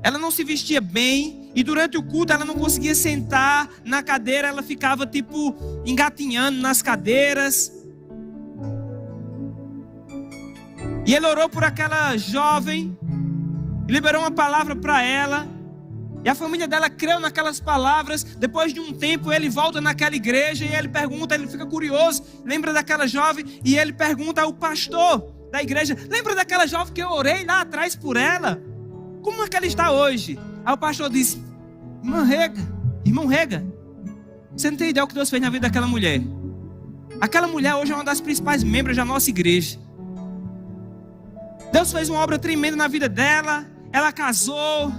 ela não se vestia bem, e durante o culto ela não conseguia sentar na cadeira, ela ficava tipo engatinhando nas cadeiras. E ele orou por aquela jovem, liberou uma palavra para ela, e a família dela creu naquelas palavras. Depois de um tempo ele volta naquela igreja e ele pergunta, ele fica curioso, lembra daquela jovem, e ele pergunta ao pastor da igreja: lembra daquela jovem que eu orei lá atrás por ela? Como é que ela está hoje? Aí o pastor disse: irmão Rega, você não tem ideia do que Deus fez na vida daquela mulher. Aquela mulher hoje é uma das principais membros da nossa igreja. Deus fez uma obra tremenda na vida dela. Ela casou.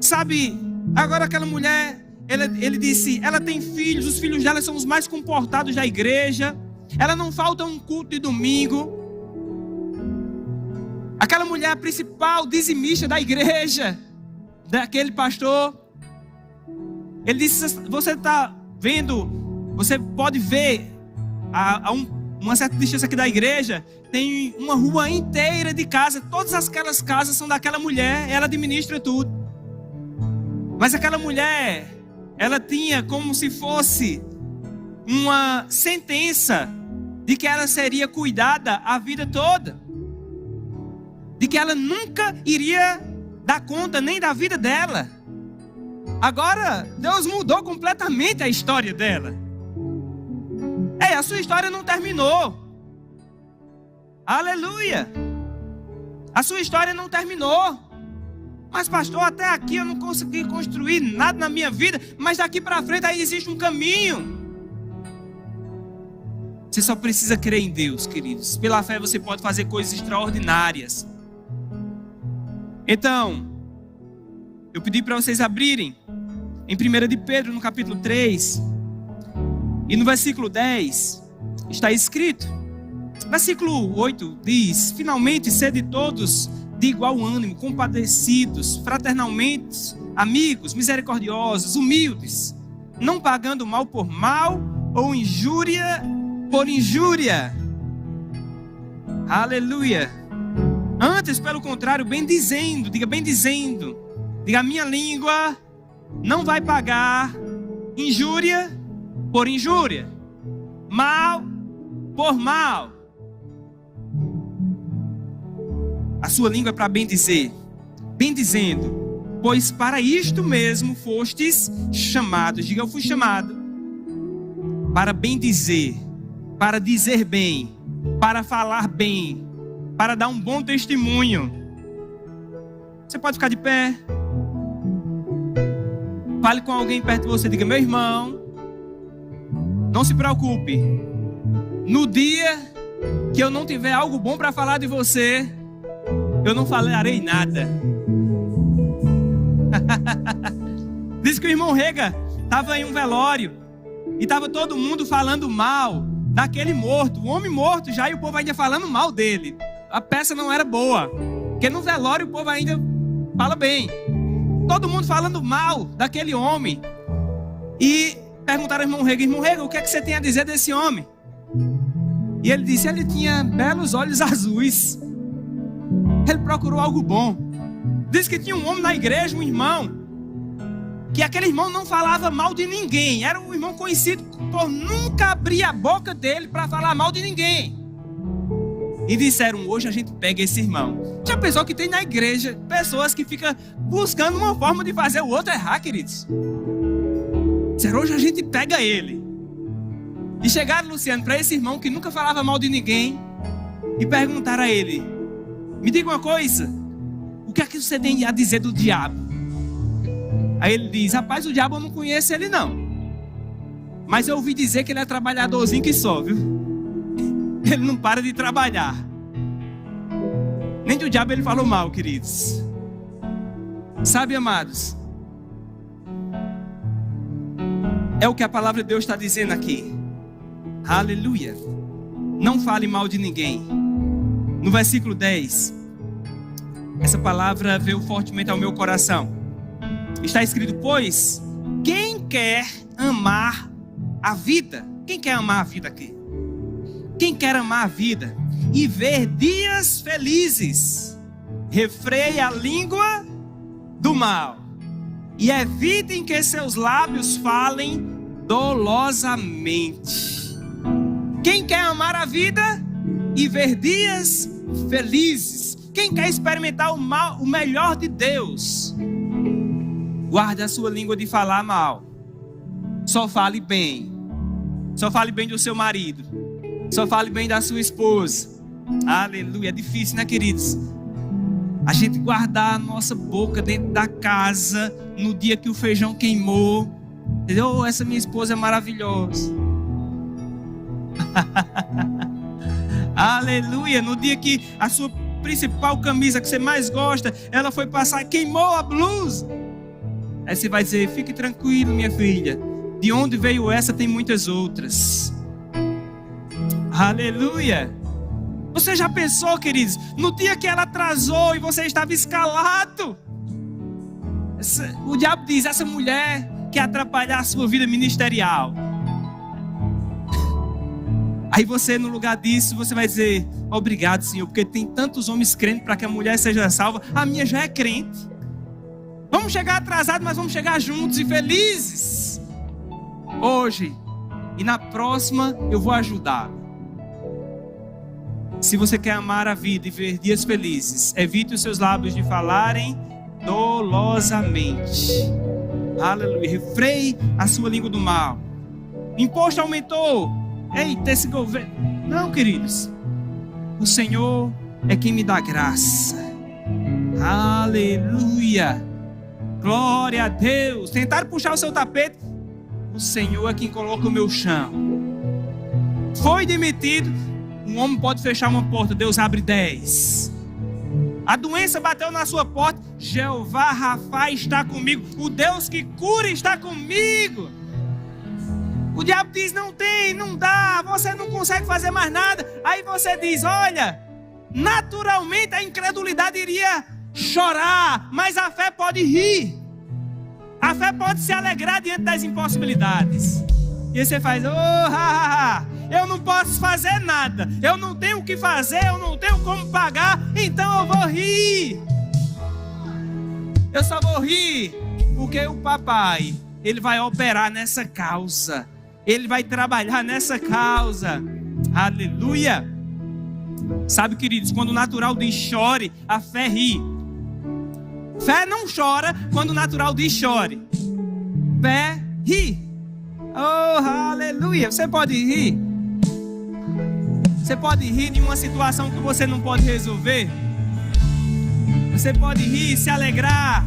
Sabe, agora aquela mulher, ele disse, ela tem filhos. Os filhos dela são os mais comportados da igreja. Ela não falta um culto de domingo. Aquela mulher é a principal dizimista da igreja, daquele pastor. Ele disse: você está vendo, você pode ver uma certa distância aqui da igreja, tem uma rua inteira de casa, todas aquelas casas são daquela mulher, ela administra tudo. Mas aquela mulher, ela tinha como se fosse uma sentença de que ela seria cuidada a vida toda, de que ela nunca iria dar conta nem da vida dela. Agora Deus mudou completamente a história dela. A sua história não terminou. Aleluia. A sua história não terminou. Mas pastor, até aqui eu não consegui construir nada na minha vida, mas daqui para frente aí existe um caminho. Você só precisa crer em Deus, queridos. Pela fé você pode fazer coisas extraordinárias. Então, eu pedi para vocês abrirem em 1 de Pedro, no capítulo 3, e no versículo 10, está escrito, versículo 8 diz: finalmente sede todos de igual ânimo, compadecidos, fraternalmente, amigos, misericordiosos, humildes, não pagando mal por mal, ou injúria por injúria. Aleluia. Antes, pelo contrário, bendizendo, diga bendizendo, diga: a minha língua não vai pagar injúria por injúria, mal por mal. A sua língua é para bendizer, bendizendo, pois para isto mesmo fostes chamados. Diga: eu fui chamado para bendizer, para dizer bem, para falar bem, para dar um bom testemunho. Você pode ficar de pé. Fale com alguém perto de você, diga: meu irmão, não se preocupe, no dia que eu não tiver algo bom para falar de você, eu não falarei nada. Diz que o irmão Rega estava em um velório e estava todo mundo falando mal daquele morto, o homem morto já, e o povo ainda falando mal dele. A peça não era boa, porque no velório o povo ainda fala bem. Todo mundo falando mal daquele homem. E perguntaram ao irmão Rega, o que é que você tem a dizer desse homem? E ele disse, ele tinha belos olhos azuis. Ele procurou algo bom. Disse que tinha um homem na igreja, um irmão, que aquele irmão não falava mal de ninguém. Era um irmão conhecido por nunca abrir a boca dele para falar mal de ninguém. E disseram, hoje a gente pega esse irmão. Já pensou que tem na igreja pessoas que ficam buscando uma forma de fazer o outro errar, queridos? Disseram, hoje a gente pega ele. E chegaram, Luciano, para esse irmão que nunca falava mal de ninguém e perguntaram a ele, me diga uma coisa, o que é que você tem a dizer do diabo? Aí ele diz, rapaz, o diabo eu não conheço ele não, mas eu ouvi dizer que ele é trabalhadorzinho que só, viu? Ele não para de trabalhar. Nem do diabo ele falou mal, queridos. Sabe, amados, é o que a palavra de Deus está dizendo aqui. Aleluia. Não fale mal de ninguém. No versículo 10, essa palavra veio fortemente ao meu coração. Está escrito, pois, quem quer amar a vida? Quem quer amar a vida aqui? Quem quer amar a vida e ver dias felizes, refreie a língua do mal e evitem que seus lábios falem dolosamente. Quem quer amar a vida e ver dias felizes, quem quer experimentar o melhor de Deus, guarde a sua língua de falar mal. Só fale bem. Só fale bem do seu marido. Só fale bem da sua esposa. Aleluia. É difícil, né, queridos? A gente guardar a nossa boca dentro da casa no dia que o feijão queimou. Entendeu? Oh, essa minha esposa é maravilhosa. Aleluia. No dia que a sua principal camisa que você mais gosta, ela foi passar, queimou a blusa. Aí você vai dizer, fique tranquilo, minha filha. De onde veio essa, tem muitas outras. Aleluia. Você já pensou, queridos, no dia que ela atrasou e você estava escalado? O diabo diz, essa mulher quer atrapalhar a sua vida ministerial. Aí você, no lugar disso, você vai dizer, obrigado, Senhor, porque tem tantos homens crentes para que a mulher seja salva. A minha já é crente. Vamos chegar atrasados, mas vamos chegar juntos e felizes. Hoje e na próxima eu vou ajudar. Se você quer amar a vida e ver dias felizes, evite os seus lábios de falarem dolosamente. Aleluia. Refreie a sua língua do mal. Imposto aumentou. Eita, esse governo. Não, queridos. O Senhor é quem me dá graça. Aleluia. Glória a Deus. Tentaram puxar o seu tapete. O Senhor é quem coloca o meu chão. Foi demitido. Um homem pode fechar uma porta, Deus abre 10. A doença bateu na sua porta. Jeová Rafa está comigo. O Deus que cura está comigo. O diabo diz, não tem, não dá, você não consegue fazer mais nada. Aí você diz, olha, naturalmente a incredulidade iria chorar, mas a fé pode rir. A fé pode se alegrar diante das impossibilidades. E aí você faz, eu não posso fazer nada, eu não tenho o que fazer, eu não tenho como pagar, então eu vou rir. Eu só vou rir porque o papai, ele vai operar nessa causa. Ele vai trabalhar nessa causa. Aleluia. Sabe, queridos, quando o natural diz chore, a fé ri. Fé não chora quando o natural diz chore. Fé ri. Oh, aleluia. Você pode rir. Você pode rir de uma situação que você não pode resolver. Você pode rir, se alegrar.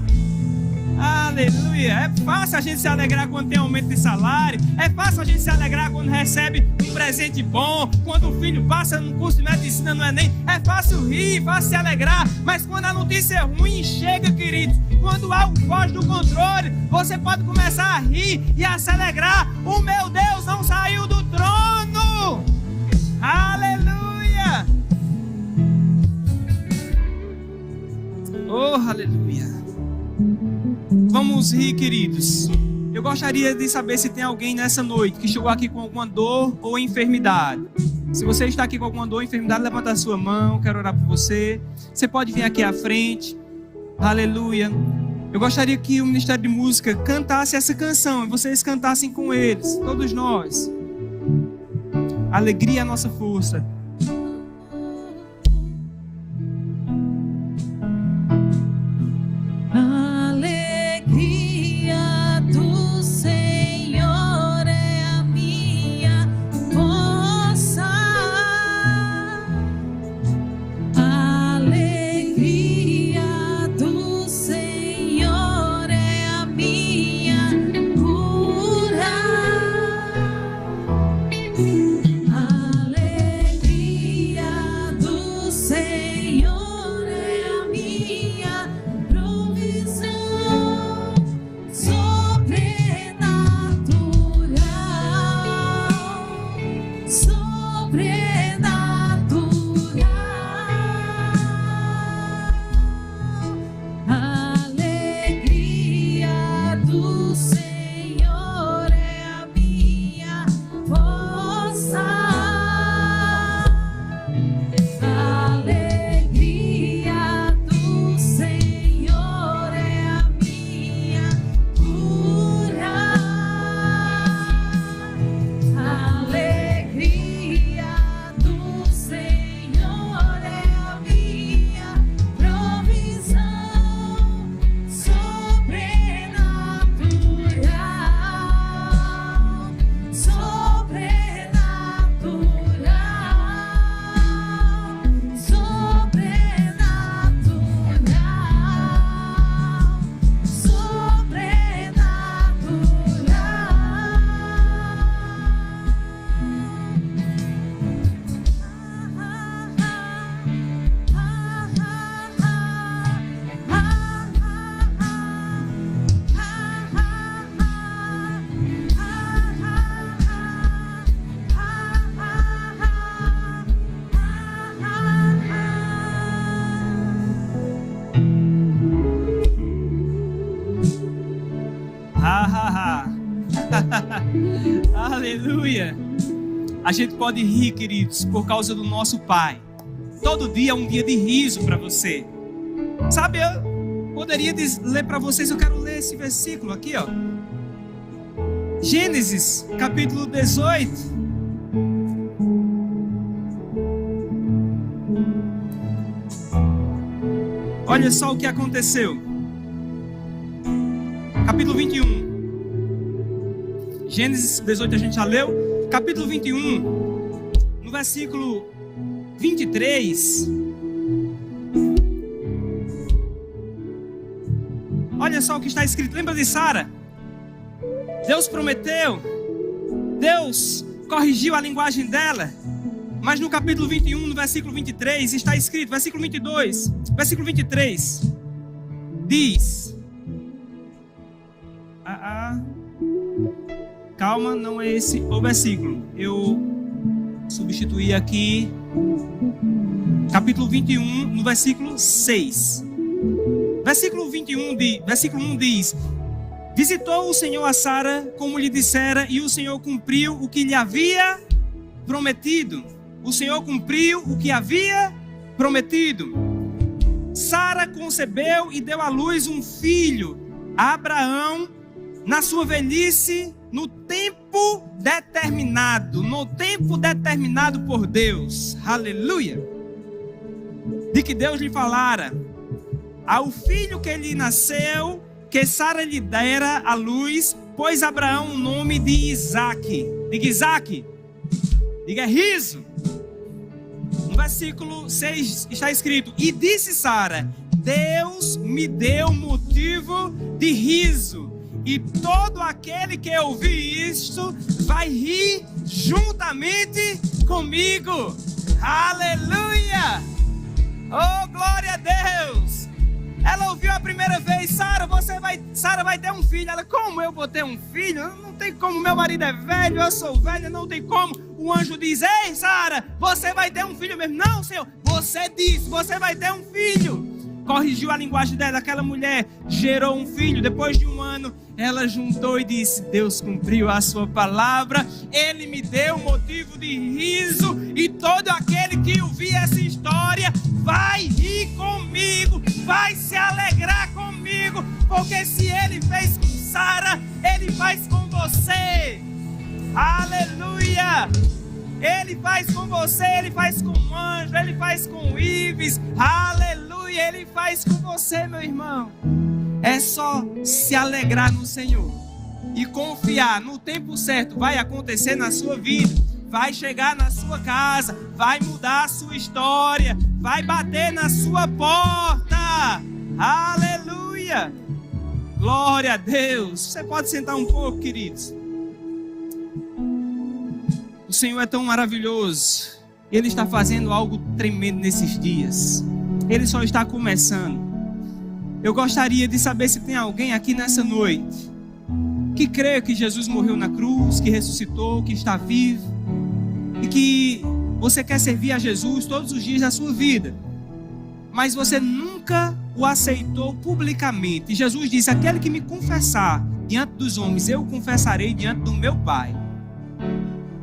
Aleluia. É fácil a gente se alegrar quando tem aumento de salário. É fácil a gente se alegrar quando recebe um presente bom. Quando o filho passa no curso de medicina no Enem. É fácil rir, fácil se alegrar. Mas quando a notícia ruim chega, queridos, quando algo foge do controle, você pode começar a rir e a se alegrar. O meu Deus não saiu do trono. Aleluia. Oh, aleluia. Vamos rir, queridos. Eu gostaria de saber se tem alguém nessa noite que chegou aqui com alguma dor ou enfermidade. Se você está aqui com alguma dor ou enfermidade, levanta a sua mão, quero orar por você. Você pode vir aqui à frente. Aleluia. Eu gostaria que o Ministério de Música cantasse essa canção e vocês cantassem com eles, todos nós. Alegria é a nossa força. Aleluia. A gente pode rir, queridos, por causa do nosso Pai. Todo dia é um dia de riso para você. Sabe, eu poderia ler para vocês, eu quero ler esse versículo aqui, ó. Gênesis, capítulo 18. Olha só o que aconteceu. Capítulo 21. Gênesis 18 a gente já leu. Capítulo 21, no versículo 23. Olha só o que está escrito. Lembra de Sara? Deus prometeu. Deus corrigiu a linguagem dela. Mas no capítulo 21, no versículo 23, está escrito, versículo 22, versículo 23, diz... Calma, não é esse o versículo. Eu substituí aqui. Capítulo 21, no versículo 6. Versículo 1 diz: visitou o Senhor a Sara, como lhe dissera, e o Senhor cumpriu o que lhe havia prometido. O Senhor cumpriu o que havia prometido. Sara concebeu e deu à luz um filho a Abraão na sua velhice, no tempo determinado por Deus. Aleluia. De que Deus lhe falara. Ao filho que lhe nasceu, que Sara lhe dera à luz, pôs Abraão o nome de Isaque. Diga Isaque. Diga riso. No versículo 6 está escrito: e disse Sara: Deus me deu motivo de riso, e todo aquele que ouvir isto vai rir juntamente comigo. Aleluia! Oh, glória a Deus! Ela ouviu a primeira vez: Sara vai ter um filho. Ela: como eu vou ter um filho? Não tem como, meu marido é velho, eu sou velha, não tem como. O anjo diz: ei, Sara, você vai ter um filho mesmo. Não, Senhor, você disse, você vai ter um filho. Corrigiu a linguagem dela. Aquela mulher gerou um filho. Depois de um ano, ela juntou e disse: Deus cumpriu a sua palavra, Ele me deu motivo de riso, e todo aquele que ouvir essa história vai rir comigo, vai se alegrar comigo, porque se Ele fez com Sara, Ele faz com você. Aleluia! Ele faz com você, Ele faz com o anjo, Ele faz com o Ives. Aleluia! Ele faz com você, meu irmão. É só se alegrar no Senhor e confiar. No tempo certo vai acontecer na sua vida, vai chegar na sua casa, vai mudar a sua história, vai bater na sua porta. Aleluia! Glória a Deus. Você pode sentar um pouco, queridos. O Senhor é tão maravilhoso. Ele está fazendo algo tremendo nesses dias. Ele só está começando. Eu gostaria de saber se tem alguém aqui nessa noite que crê que Jesus morreu na cruz, que ressuscitou, que está vivo, e que você quer servir a Jesus todos os dias da sua vida, mas você nunca o aceitou publicamente. Jesus disse: aquele que me confessar diante dos homens, eu o confessarei diante do meu Pai.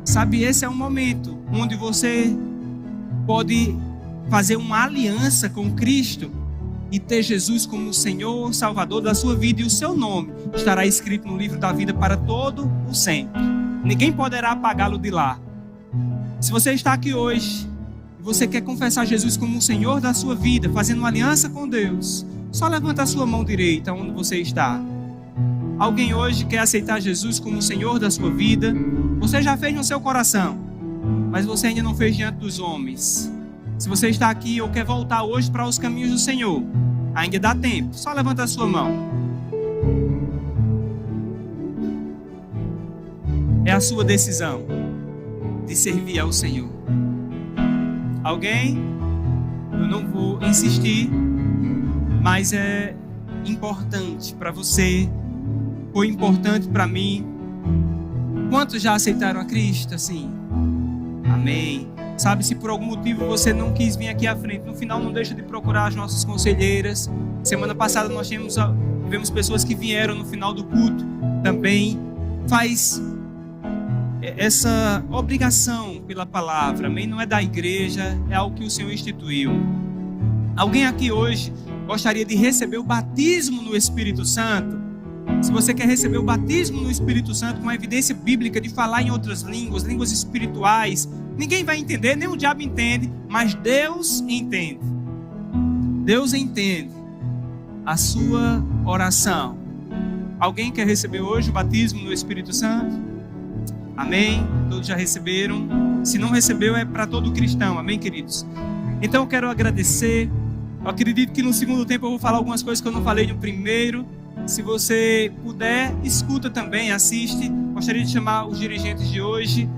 Sabe, esse é um momento onde você pode fazer uma aliança com Cristo e ter Jesus como o Senhor, Salvador da sua vida, e o seu nome estará escrito no livro da vida para todo o sempre. Ninguém poderá apagá-lo de lá. Se você está aqui hoje e você quer confessar Jesus como o Senhor da sua vida, fazendo uma aliança com Deus, só levanta a sua mão direita onde você está. Alguém hoje quer aceitar Jesus como o Senhor da sua vida? Você já fez no seu coração, mas você ainda não fez diante dos homens. Se você está aqui ou quer voltar hoje para os caminhos do Senhor, ainda dá tempo. Só levanta a sua mão. É a sua decisão de servir ao Senhor. Alguém? Eu não vou insistir, mas é importante para você. Foi importante para mim. Quantos já aceitaram a Cristo? Assim, amém. Sabe, se por algum motivo você não quis vir aqui à frente, no final não deixa de procurar as nossas conselheiras. Semana passada nós tivemos pessoas que vieram no final do culto também. Faz essa obrigação pela palavra, amém? Não é da igreja, é algo que o Senhor instituiu. Alguém aqui hoje gostaria de receber o batismo no Espírito Santo? Se você quer receber o batismo no Espírito Santo com a evidência bíblica de falar em outras línguas, línguas espirituais, ninguém vai entender, nem o diabo entende, mas Deus entende. Deus entende a sua oração. Alguém quer receber hoje o batismo no Espírito Santo? Amém? Todos já receberam? Se não recebeu, é para todo cristão. Amém, queridos? Então eu quero agradecer. Eu acredito que no segundo tempo eu vou falar algumas coisas que eu não falei no primeiro. Se você puder, escuta também, assiste. Gostaria de chamar os dirigentes de hoje